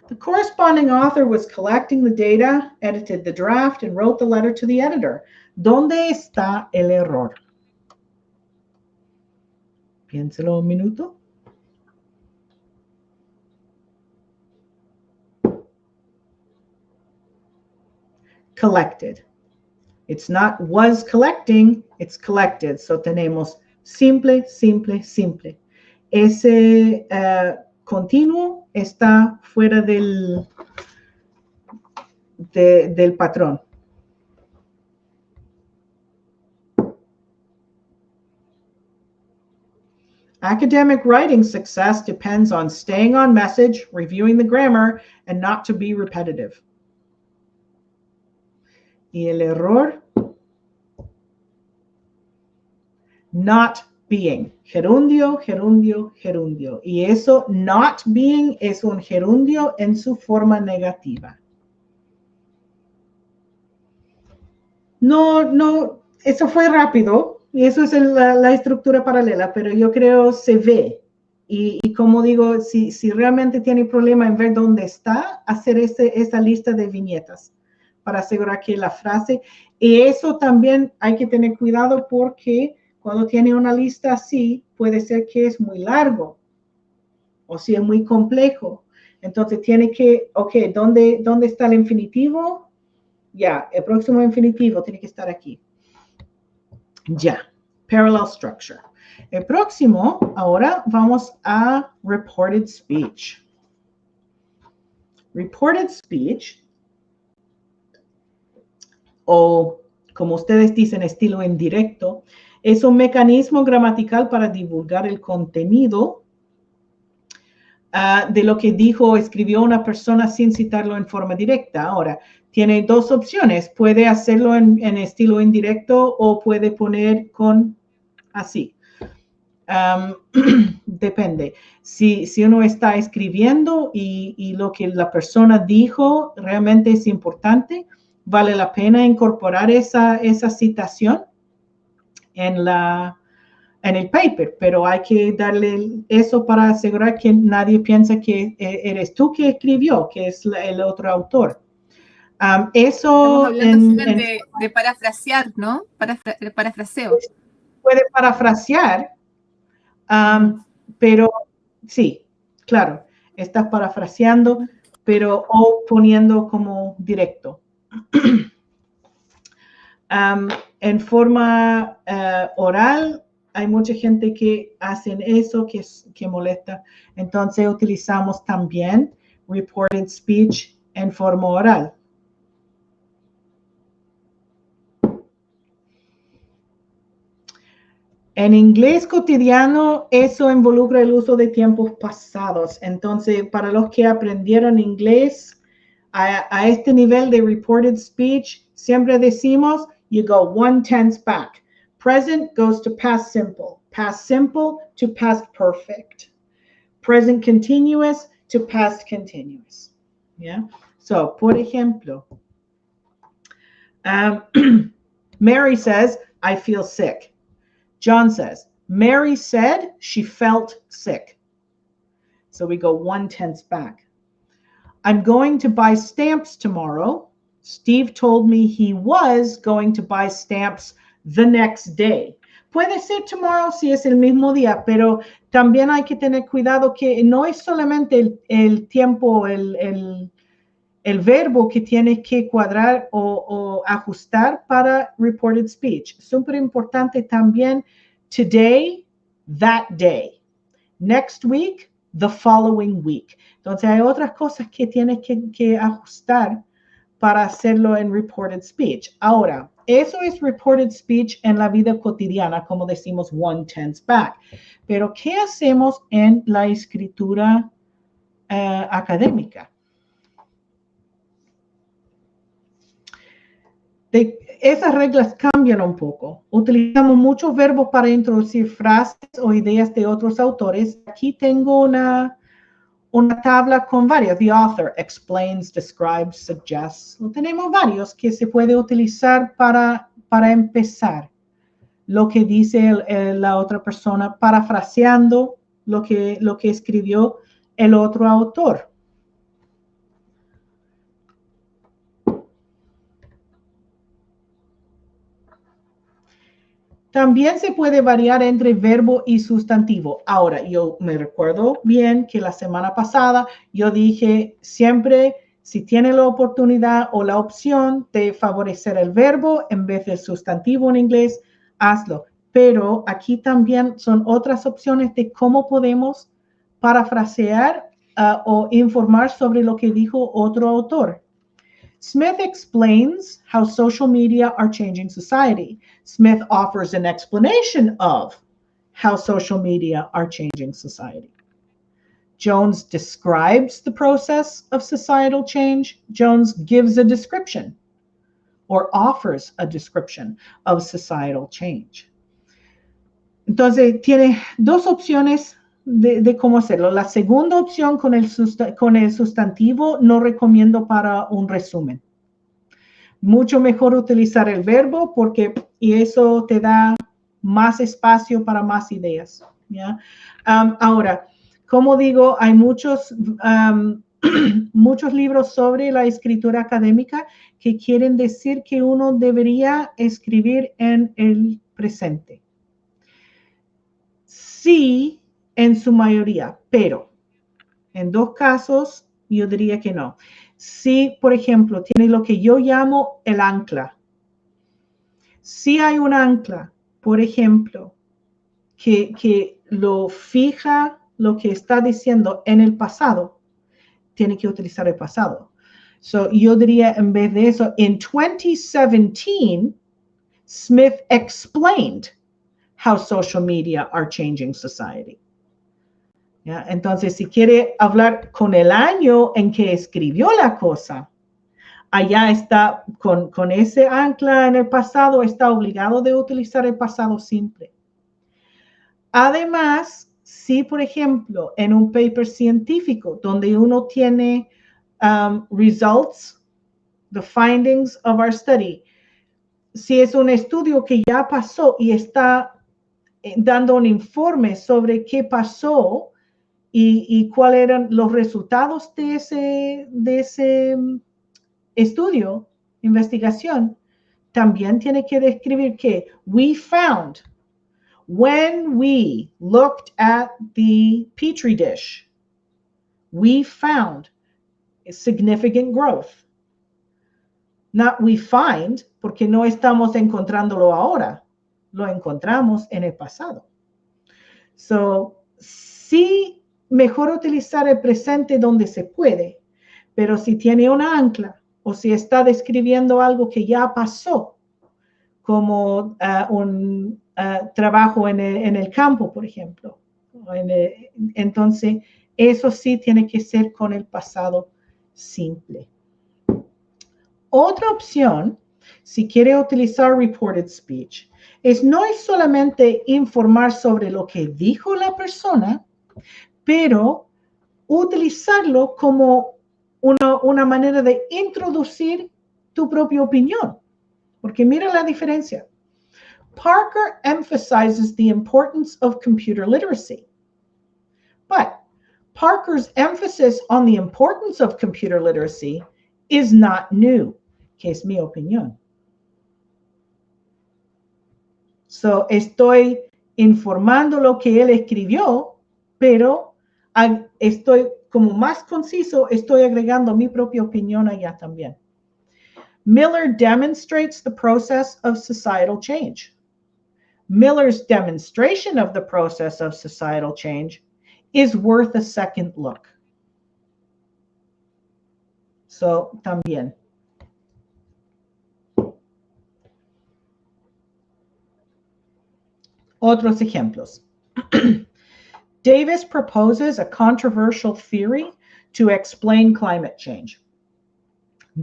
The corresponding author was collecting the data, edited the draft, and wrote the letter to the editor. ¿Dónde está el error? Piénselo un minuto. Collected. It's not was collecting, it's collected. So tenemos simple, simple, simple. Ese continuo está fuera del patrón. Academic writing success depends on staying on message, reviewing the grammar, and not to be repetitive. Y el error, not being. Gerundio, gerundio, gerundio. Y eso, not being, es un gerundio en su forma negativa. No, eso fue rápido. Y eso es la estructura paralela, pero yo creo se ve. Y como digo, si realmente tiene problema en ver dónde está, hacer esa lista de viñetas para asegurar que la frase, y eso también hay que tener cuidado porque cuando tiene una lista así, puede ser que es muy largo o si es muy complejo. Entonces tiene que, ok, ¿dónde está el infinitivo? Ya, el próximo infinitivo tiene que estar aquí. Ya, parallel structure. El próximo, ahora vamos a reported speech. Reported speech, o como ustedes dicen, estilo indirecto, es un mecanismo gramatical para divulgar el contenido de lo que dijo o escribió una persona sin citarlo en forma directa. Ahora, tiene dos opciones. Puede hacerlo en estilo indirecto o puede poner con así. Depende. Si uno está escribiendo y lo que la persona dijo realmente es importante, vale la pena incorporar esa citación en el paper, pero hay que darle eso para asegurar que nadie piensa que eres tú que escribió, que es el otro autor. Eso estamos hablando de parafrasear, ¿no? Parafraseo. Puede parafrasear, pero sí, claro, estás parafraseando, pero o poniendo como directo. En forma oral, hay mucha gente que hacen eso, que molesta. Entonces utilizamos también reported speech en forma oral. En inglés cotidiano, eso involucra el uso de tiempos pasados. Entonces, para los que aprendieron inglés a este nivel de reported speech, siempre decimos, you go 1 tense back. Present goes to past simple to past perfect. Present continuous to past continuous. Yeah? So, por ejemplo, Mary says, I feel sick. John says, Mary said she felt sick. So we go 1 tense back. I'm going to buy stamps tomorrow. Steve told me he was going to buy stamps the next day. Puede ser tomorrow si es el mismo día, pero también hay que tener cuidado que no es solamente el tiempo, el verbo que tienes que cuadrar o ajustar para reported speech. Súper importante también today, that day. Next week, the following week. Entonces hay otras cosas que tienes que ajustar para hacerlo en reported speech. Ahora, eso es reported speech en la vida cotidiana, como decimos, 1/10 back. Pero, ¿qué hacemos en la escritura académica? Esas reglas cambian un poco. Utilizamos muchos verbos para introducir frases o ideas de otros autores. Aquí tengo una tabla con varios. The author explains, describes, suggests. Tenemos varios que se puede utilizar para empezar lo que dice la otra persona, parafraseando lo que escribió el otro autor. También se puede variar entre verbo y sustantivo. Ahora, yo me recuerdo bien que la semana pasada yo dije siempre, si tiene la oportunidad o la opción de favorecer el verbo en vez del sustantivo en inglés, hazlo. Pero aquí también son otras opciones de cómo podemos parafrasear o informar sobre lo que dijo otro autor. Smith explains how social media are changing society. Smith offers an explanation of how social media are changing society. Jones describes the process of societal change. Jones gives a description or offers a description of societal change. Entonces, tiene dos opciones de cómo hacerlo. La segunda opción con el sustantivo no recomiendo para un resumen. Mucho mejor utilizar el verbo y eso te da más espacio para más ideas. ¿Ya? Ahora, como digo, hay muchos libros sobre la escritura académica que quieren decir que uno debería escribir en el presente. Sí, en su mayoría, pero en dos casos yo diría que no. Si, por ejemplo, tiene lo que yo llamo el ancla. Si hay un ancla, por ejemplo, que lo fija lo que está diciendo en el pasado, tiene que utilizar el pasado. So, yo diría en vez de eso, in 2017, Smith explained how social media are changing society. ¿Ya? Entonces, si quiere hablar con el año en que escribió la cosa, allá está, con ese ancla en el pasado, está obligado de utilizar el pasado simple. Además, si, por ejemplo, en un paper científico donde uno tiene results, the findings of our study, si es un estudio que ya pasó y está dando un informe sobre qué pasó y cuáles eran los resultados de ese estudio, investigación, también tiene que describir que we found when we looked at the Petri dish, we found significant growth. Not we find, porque no estamos encontrándolo ahora, lo encontramos en el pasado. So, sí, mejor utilizar el presente donde se puede, pero si tiene una ancla o si está describiendo algo que ya pasó, como un trabajo en el campo, por ejemplo. Entonces, eso sí tiene que ser con el pasado simple. Otra opción, si quiere utilizar reported speech, no es solamente informar sobre lo que dijo la persona, pero utilizarlo como una manera de introducir tu propia opinión. Porque mira la diferencia. Parker emphasizes the importance of computer literacy. But Parker's emphasis on the importance of computer literacy is not new, que es mi opinión. So, estoy informando lo que él escribió, pero estoy como más conciso, estoy agregando mi propia opinión allá también. Miller demonstrates the process of societal change. Miller's demonstration of the process of societal change is worth a second look. So, también. Otros ejemplos. Davis proposes a controversial theory to explain climate change.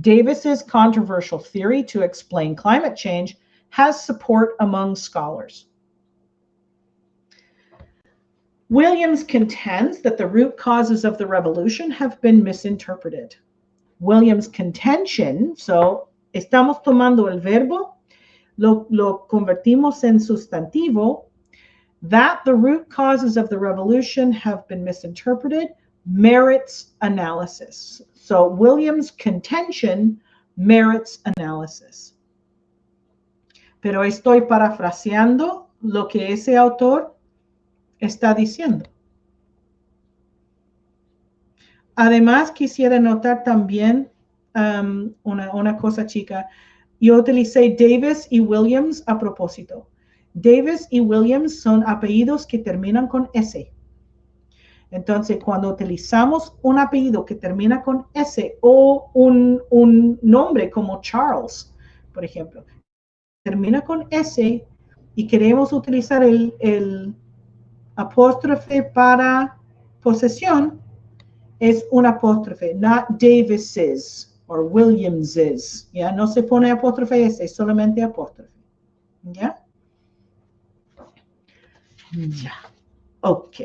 Davis's controversial theory to explain climate change has support among scholars. Williams contends that the root causes of the revolution have been misinterpreted. Williams' contention, so estamos tomando el verbo, lo convertimos en sustantivo, that the root causes of the revolution have been misinterpreted, merits analysis. So Williams' contention merits analysis. Pero estoy parafraseando lo que ese autor está diciendo. Además, quisiera notar también una cosa chica. Yo utilicé Davis y Williams a propósito. Davis y Williams son apellidos que terminan con S. Entonces, cuando utilizamos un apellido que termina con S o un nombre como Charles, por ejemplo, termina con S y queremos utilizar el apóstrofe para posesión, es un apóstrofe, not Davis's or Williams's. ¿Ya? No se pone apóstrofe S, es solamente apóstrofe. ¿Ya? Ya. Ok.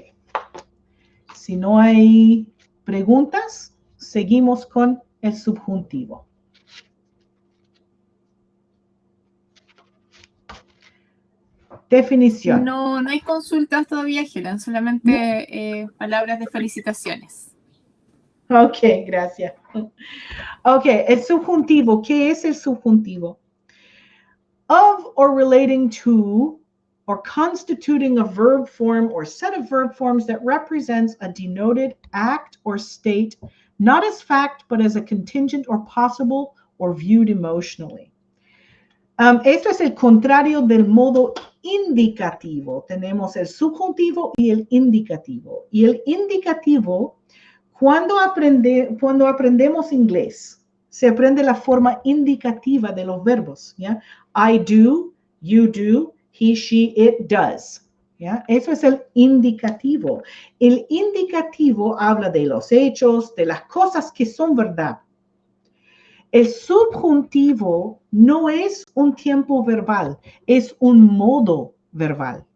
Si no hay preguntas, seguimos con el subjuntivo. Definición. No hay consultas todavía, Helen, solamente palabras de felicitaciones. Ok, gracias. Ok, el subjuntivo. ¿Qué es el subjuntivo? Of or relating to or constituting a verb form or set of verb forms that represents a denoted act or state, not as fact, but as a contingent or possible or viewed emotionally. Esto es el contrario del modo indicativo. Tenemos el subjuntivo y el indicativo. Y el indicativo, cuando aprendemos inglés, se aprende la forma indicativa de los verbos. ¿Ya? I do, you do, he, she, it does. ¿Ya? Eso es el indicativo. El indicativo habla de los hechos, de las cosas que son verdad. El subjuntivo no es un tiempo verbal, es un modo verbal.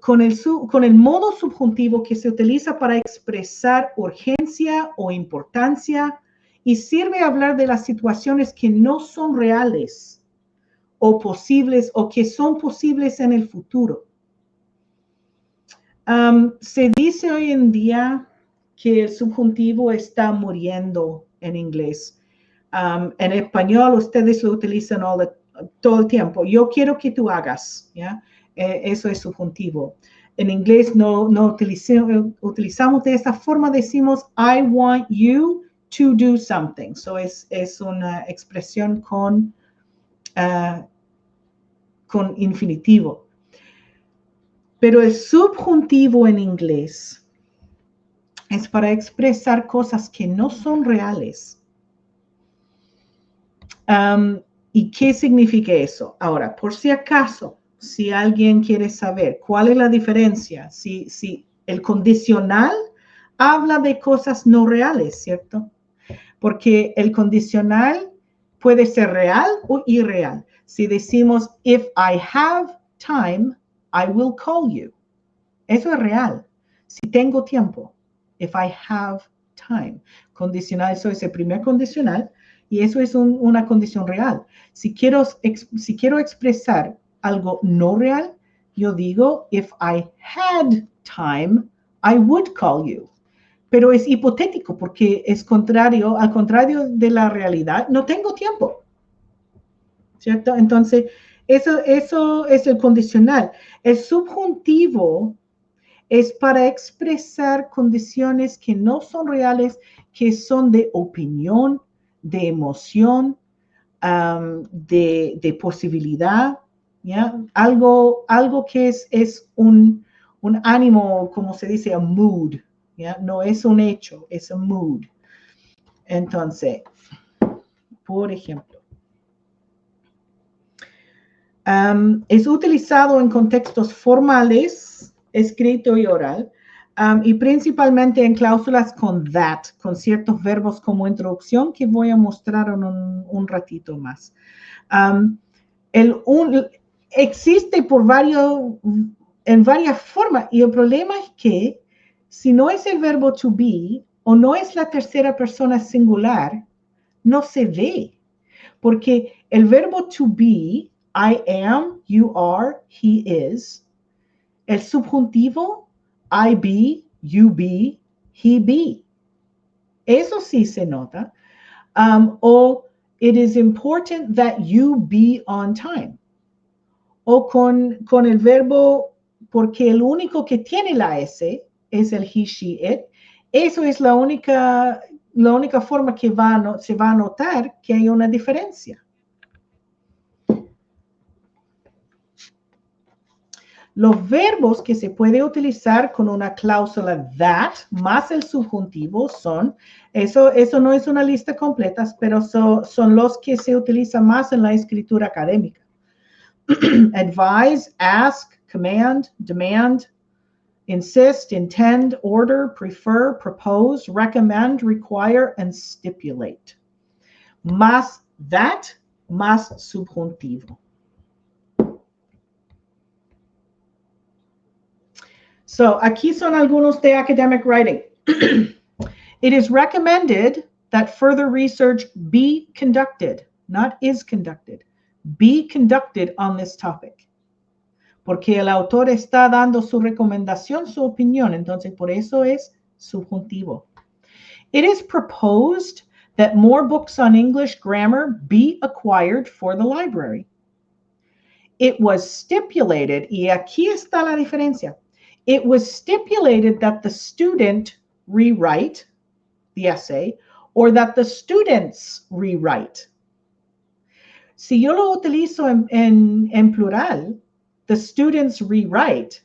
Con el modo subjuntivo que se utiliza para expresar urgencia o importancia y sirve a hablar de las situaciones que no son reales o posibles o que son posibles en el futuro. Se dice hoy en día que el subjuntivo está muriendo en inglés. En español ustedes lo utilizan todo el tiempo. Yo quiero que tú hagas, ¿ya? Eso es subjuntivo. En inglés no utilizamos de esa forma, decimos I want you to do something. So es una expresión con infinitivo. Pero el subjuntivo en inglés es para expresar cosas que no son reales. ¿Y qué significa eso? Ahora, por si acaso, si alguien quiere saber cuál es la diferencia, si el condicional habla de cosas no reales, ¿cierto? Porque el condicional puede ser real o irreal. Si decimos, if I have time, I will call you. Eso es real. Si tengo tiempo, if I have time. Condicional, eso es el primer condicional. Y eso es una condición real. Si quiero expresar algo no real, yo digo, if I had time, I would call you. Pero es hipotético porque es al contrario de la realidad, no tengo tiempo. ¿Cierto? Entonces, eso es el condicional. El subjuntivo es para expresar condiciones que no son reales, que son de opinión, de emoción, de posibilidad, ¿ya? Algo que es un ánimo, como se dice, a mood, ¿ya? No es un hecho, es un mood. Entonces, por ejemplo, Es utilizado en contextos formales, escrito y oral, y principalmente en cláusulas con that, con ciertos verbos como introducción que voy a mostrar en un ratito más. Existe en varias formas, y el problema es que si no es el verbo to be o no es la tercera persona singular, no se ve, porque el verbo to be, I am, you are, he is, el subjuntivo, I be, you be, he be. Eso sí se nota. O it is important that you be on time. O con el verbo, porque el único que tiene la S es el he, she, it. Eso es la única forma que se va a notar que hay una diferencia. Los verbos que se puede utilizar con una cláusula that más el subjuntivo son, eso no es una lista completa, pero son los que se utilizan más en la escritura académica. Advise, ask, command, demand, insist, intend, order, prefer, propose, recommend, require, and stipulate. Más that, más subjuntivo. So, aquí son algunos de academic writing. It is recommended that further research be conducted, not is conducted, be conducted on this topic. Porque el autor está dando su recomendación, su opinión, entonces por eso es subjuntivo. It is proposed that more books on English grammar be acquired for the library. It was stipulated, y aquí está la diferencia. It was stipulated that the student rewrite the essay or that the students rewrite. Si yo lo utilizo en plural, the students rewrite,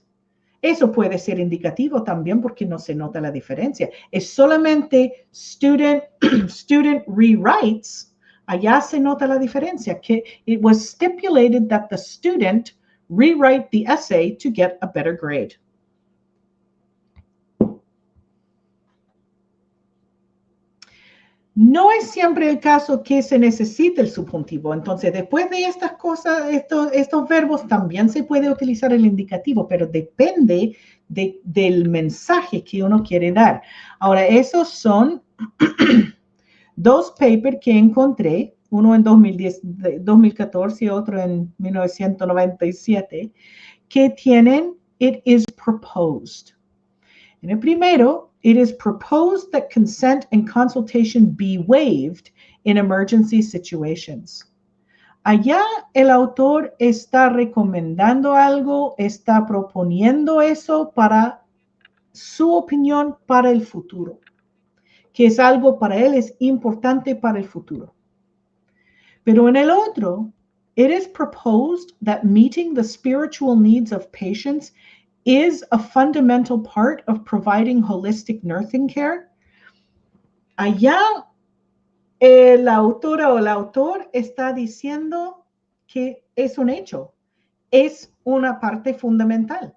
eso puede ser indicativo también porque no se nota la diferencia. Es solamente student rewrites, allá se nota la diferencia, que it was stipulated that the student rewrite the essay to get a better grade. No es siempre el caso que se necesite el subjuntivo. Entonces, después de estas cosas, estos verbos, también se puede utilizar el indicativo, pero depende del mensaje que uno quiere dar. Ahora, esos son dos papers que encontré, uno en 2014 y otro en 1997, que tienen it is proposed. En el primero, it is proposed that consent and consultation be waived in emergency situations. Allá el autor está recomendando algo, está proponiendo eso para su opinión para el futuro, que es algo para él es importante para el futuro. Pero en el otro, it is proposed that meeting the spiritual needs of patients is a fundamental part of providing holistic nursing care. Allá la autora o el autor está diciendo que es un hecho, es una parte fundamental.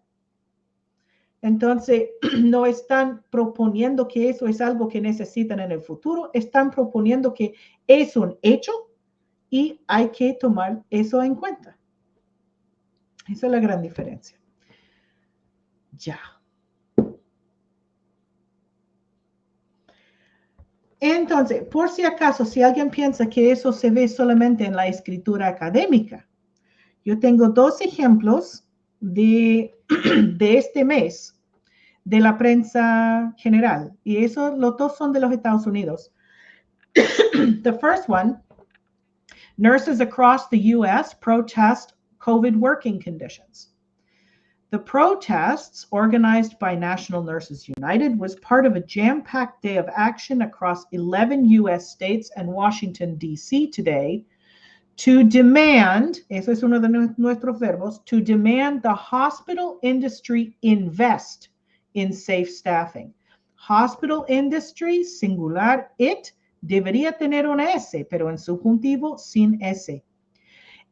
Entonces, no están proponiendo que eso es algo que necesitan en el futuro, están proponiendo que es un hecho y hay que tomar eso en cuenta. Esa es la gran diferencia. Ya. Entonces, por si acaso, si alguien piensa que eso se ve solamente en la escritura académica, yo tengo dos ejemplos de este mes de la prensa general, y los dos son de los Estados Unidos. The first one, nurses across the U.S. protest COVID working conditions. The protests, organized by National Nurses United, was part of a jam-packed day of action across 11 U.S. states and Washington, D.C. today to demand, eso es uno de nuestros verbos, to demand the hospital industry invest in safe staffing. Hospital industry, singular, it, debería tener una S, pero en subjuntivo sin S.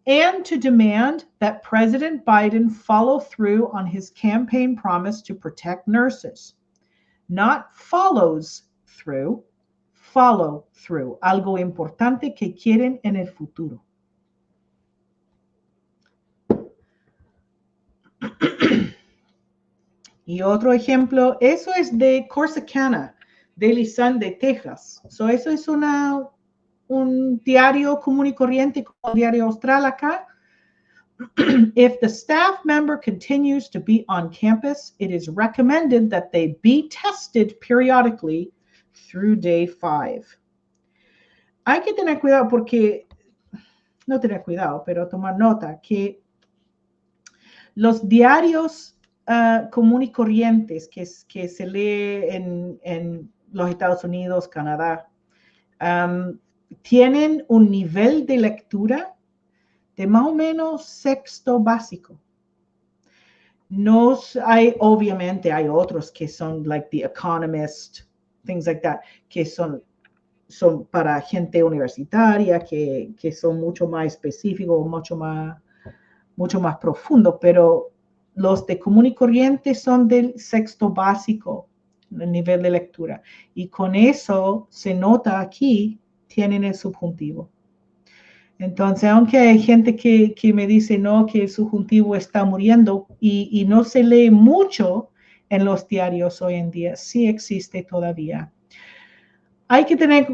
and to demand that President Biden follow through on his campaign promise to protect nurses. Not follows through, follow through, algo importante que quieren en el futuro. Y otro ejemplo, eso es de Corsicana, Daily Sun de Texas. Eso es un diario común y corriente, como el diario austral acá. If the staff member continues to be on campus, it is recommended that they be tested periodically through day 5. Hay que tener cuidado porque, no tener cuidado, pero tomar nota que los diarios común y corrientes que se lee en los Estados Unidos, Canadá, tienen un nivel de lectura de más o menos sexto básico. Obviamente hay otros que son like The Economist, things like that, que son para gente universitaria, que son mucho más específicos, mucho más profundos, pero los de común y corriente son del sexto básico, el nivel de lectura. Y con eso se nota aquí, tienen el subjuntivo. Entonces, aunque hay gente que me dice no, que el subjuntivo está muriendo y no se lee mucho en los diarios hoy en día, sí existe todavía. Hay que tener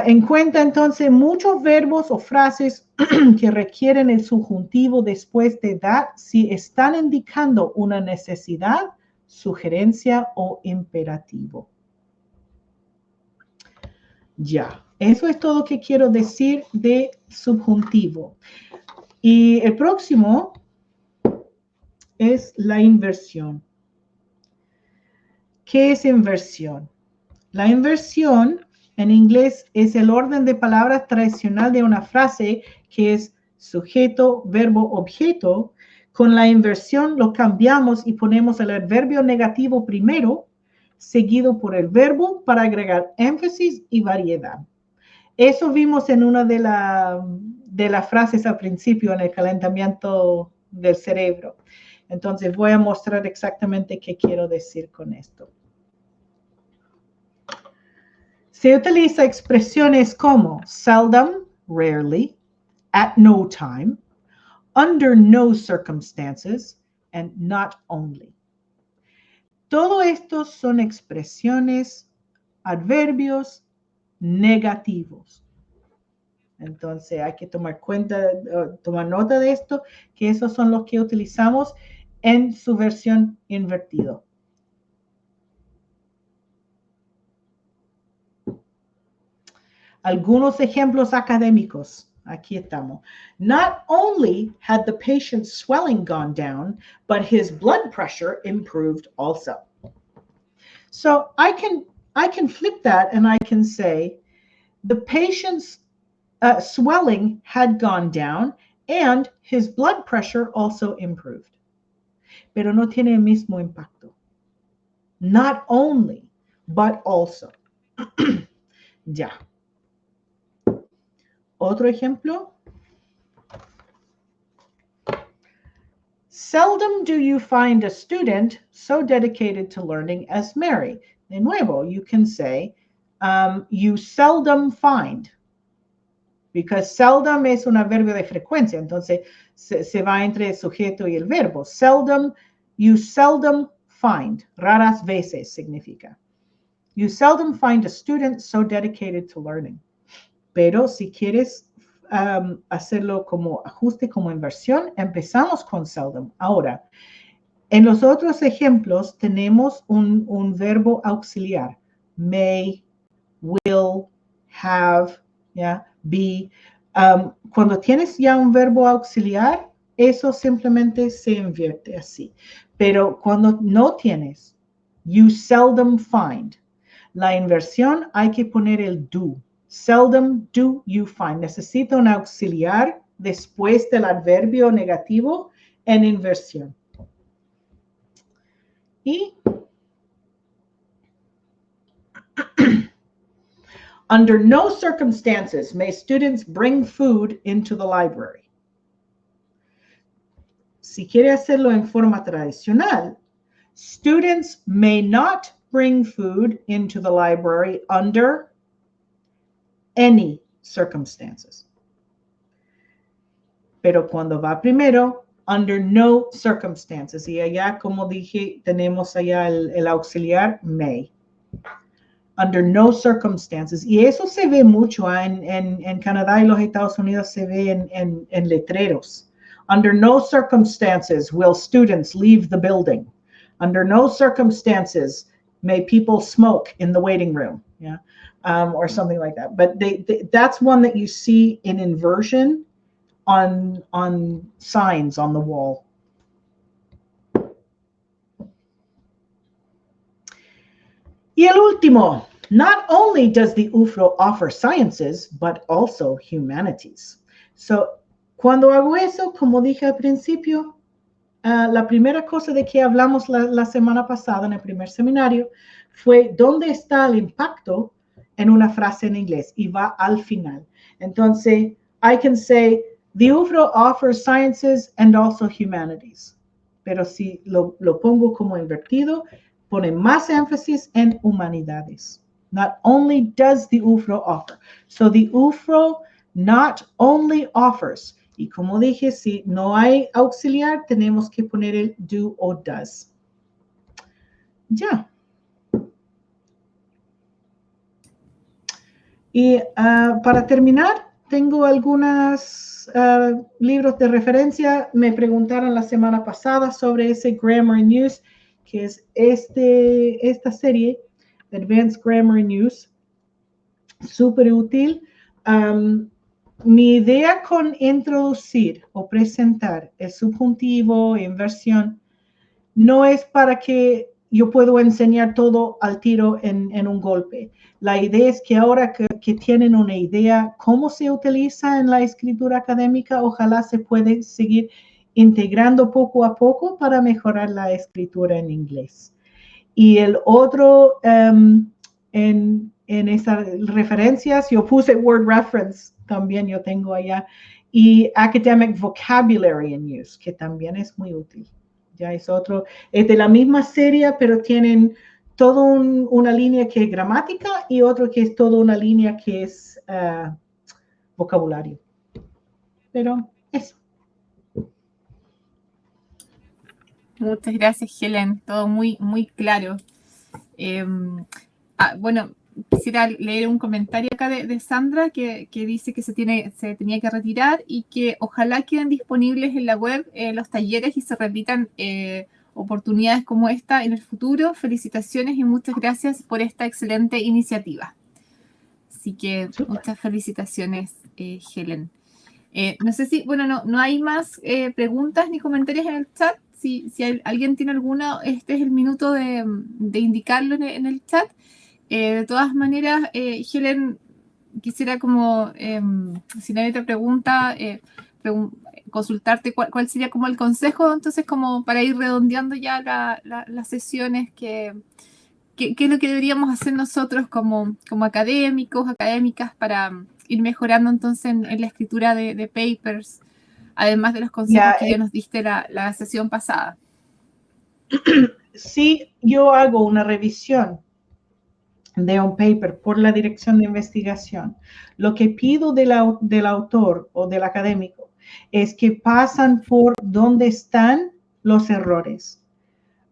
en cuenta entonces muchos verbos o frases que requieren el subjuntivo después de that si están indicando una necesidad, sugerencia o imperativo. Ya, eso es todo lo que quiero decir de subjuntivo. Y el próximo es la inversión. ¿Qué es inversión? La inversión en inglés es el orden de palabras tradicional de una frase que es sujeto, verbo, objeto. Con la inversión lo cambiamos y ponemos el adverbio negativo primero, seguido por el verbo para agregar énfasis y variedad. Eso vimos en una de las frases al principio en el calentamiento del cerebro. Entonces voy a mostrar exactamente qué quiero decir con esto. Se utiliza expresiones como seldom, rarely, at no time, under no circumstances, and not only. Todo esto son expresiones, adverbios negativos. Entonces hay que tomar nota de esto, que esos son los que utilizamos en su versión invertido. Algunos ejemplos académicos. Aquí estamos. Not only had the patient's swelling gone down, but his blood pressure improved also. So I can flip that and I can say the patient's swelling had gone down and his blood pressure also improved. Pero no tiene el mismo impacto. Not only, but also. Ya. Otro ejemplo. Seldom do you find a student so dedicated to learning as Mary. De nuevo, you can say, you seldom find. Because seldom es un adverbio de frecuencia, entonces se va entre el sujeto y el verbo. Seldom, you seldom find. Raras veces significa. You seldom find a student so dedicated to learning. Pero si quieres hacerlo como ajuste, como inversión, empezamos con seldom. Ahora, en los otros ejemplos tenemos un verbo auxiliar. May, will, have, ¿ya? Be. Cuando tienes ya un verbo auxiliar, eso simplemente se invierte así. Pero cuando no tienes, you seldom find. La inversión hay que poner el do. Seldom do you find. Necesita un auxiliar después del adverbio negativo en inversión. Y under no circumstances may students bring food into the library. si quiere hacerlo en forma tradicional, students may not bring food into the library under any circumstances. Pero cuando va primero, under no circumstances. Y allá, como dije, tenemos allá el auxiliar may. Under no circumstances. Y eso se ve mucho en Canadá y los Estados Unidos, se ve en letreros. Under no circumstances will students leave the building. Under no circumstances may people smoke in the waiting room. Yeah. Or something like that. But that's one that you see in inversion on signs on the wall. Y el último, not only does the UFRO offer sciences, but also humanities. So, cuando hago eso, como dije al principio, la primera cosa de que hablamos la semana pasada en el primer seminario fue dónde está el impacto en una frase en inglés, y va al final. Entonces, I can say, the UFRO offers sciences and also humanities. Pero si lo pongo como invertido, pone más énfasis en humanidades. Not only does the UFRO offer. So the UFRO not only offers. Y como dije, si no hay auxiliar, tenemos que poner el do o does. Ya. Y para terminar, tengo algunos libros de referencia. Me preguntaron la semana pasada sobre ese Grammar News, que es esta serie, Advanced Grammar News. Súper útil. Mi idea con introducir o presentar el subjuntivo, inversión, no es para que yo pueda enseñar todo al tiro en un golpe. La idea es que ahora que tienen una idea cómo se utiliza en la escritura académica, ojalá se puede seguir integrando poco a poco para mejorar la escritura en inglés. Y el otro, en esas referencias, yo puse Word Reference, también yo tengo allá, y Academic Vocabulary in Use, que también es muy útil. Ya es otro, es de la misma serie, pero tienen toda una línea que es gramática y otro que es toda una línea que es vocabulario. Pero eso. Muchas gracias, Helen. Todo muy, muy claro. Bueno, quisiera leer un comentario acá de Sandra que dice que se tenía que retirar y que ojalá queden disponibles en la web los talleres y se repitan oportunidades como esta en el futuro. Felicitaciones y muchas gracias por esta excelente iniciativa. Así que muchas felicitaciones, Helen. No sé si, bueno, no hay más preguntas ni comentarios en el chat. Si alguien tiene alguna, este es el minuto de indicarlo en el chat. De todas maneras, Helen, quisiera como, si no hay otra pregunta, consultarte cuál sería como el consejo, entonces como para ir redondeando ya las sesiones, ¿qué es lo que deberíamos hacer nosotros como académicos, académicas para ir mejorando entonces en la escritura de papers, además de los consejos que ya nos diste la sesión pasada? Si yo hago una revisión de un paper por la dirección de investigación, lo que pido del autor o del académico es que pasan por donde están los errores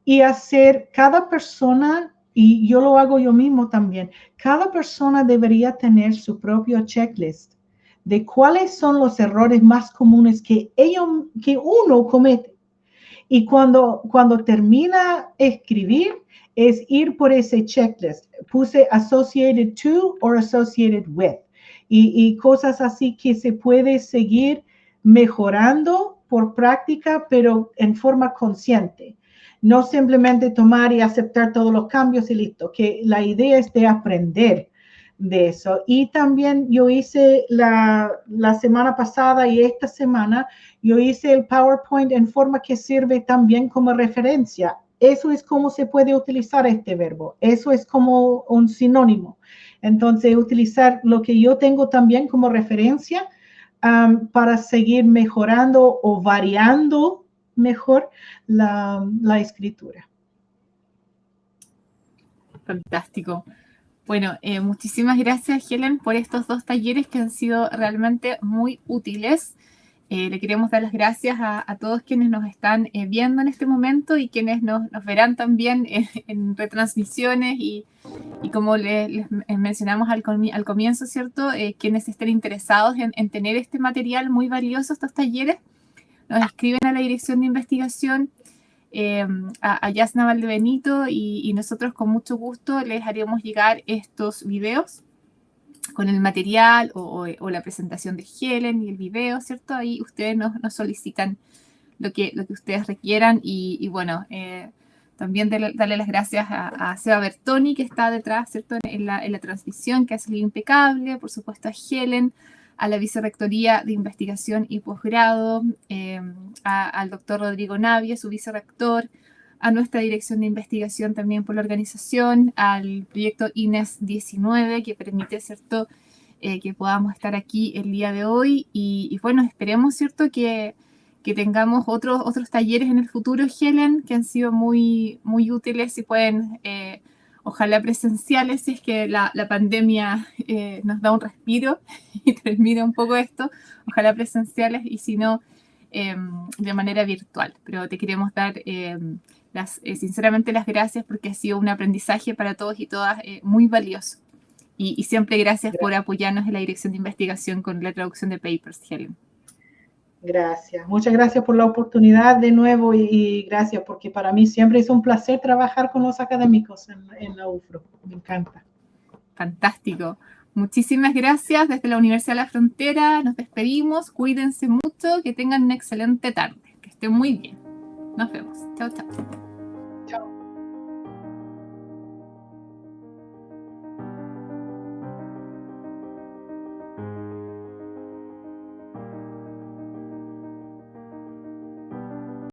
y hacer cada persona, y yo lo hago yo mismo también, cada persona debería tener su propio checklist de cuáles son los errores más comunes que uno comete. Y cuando termina escribir, es ir por ese checklist. Puse associated to or associated with. Y cosas así que se puede seguir mejorando por práctica, pero en forma consciente. No simplemente tomar y aceptar todos los cambios y listo. Que la idea es de aprender de eso. Y también yo hice la semana pasada y esta semana, yo hice el PowerPoint en forma que sirve también como referencia. Eso es cómo se puede utilizar este verbo. Eso es como un sinónimo. Entonces, utilizar lo que yo tengo también como referencia para seguir mejorando o variando mejor la escritura. Fantástico. Bueno, muchísimas gracias, Helen, por estos 2 talleres que han sido realmente muy útiles. Le queremos dar las gracias a todos quienes nos están viendo en este momento y quienes nos verán también en retransmisiones y como les mencionamos al comienzo, ¿cierto? Quienes estén interesados en tener este material muy valioso, estos talleres, nos escriben a la dirección de investigación, a Yasna Valdebenito, y nosotros con mucho gusto les haremos llegar estos videos con el material o la presentación de Helen y el video, ¿cierto? Ahí ustedes nos solicitan lo que ustedes requieran y bueno, también darle las gracias a Seba Bertoni, que está detrás, ¿cierto? En la transmisión, que ha salido impecable, por supuesto a Helen, a la Vicerrectoría de Investigación y Posgrado, al doctor Rodrigo Navia, su vicerrector, a nuestra dirección de investigación también por la organización, al proyecto INES 19, que permite, ¿cierto?, que podamos estar aquí el día de hoy. Y bueno, esperemos, ¿cierto?, que tengamos otros talleres en el futuro, Helen, que han sido muy, muy útiles, si pueden, ojalá presenciales, si es que la pandemia nos da un respiro y termina un poco esto, ojalá presenciales, y si no, de manera virtual. Pero te queremos dar sinceramente las gracias, porque ha sido un aprendizaje para todos y todas muy valioso. Y siempre gracias por apoyarnos en la dirección de investigación con la traducción de papers, Helen. Gracias, muchas gracias por la oportunidad de nuevo y gracias, porque para mí siempre es un placer trabajar con los académicos en la UFRO, me encanta. Fantástico. Muchísimas gracias desde la Universidad de la Frontera. Nos despedimos. Cuídense mucho. Que tengan una excelente tarde. Que estén muy bien. Nos vemos. Chao, chao.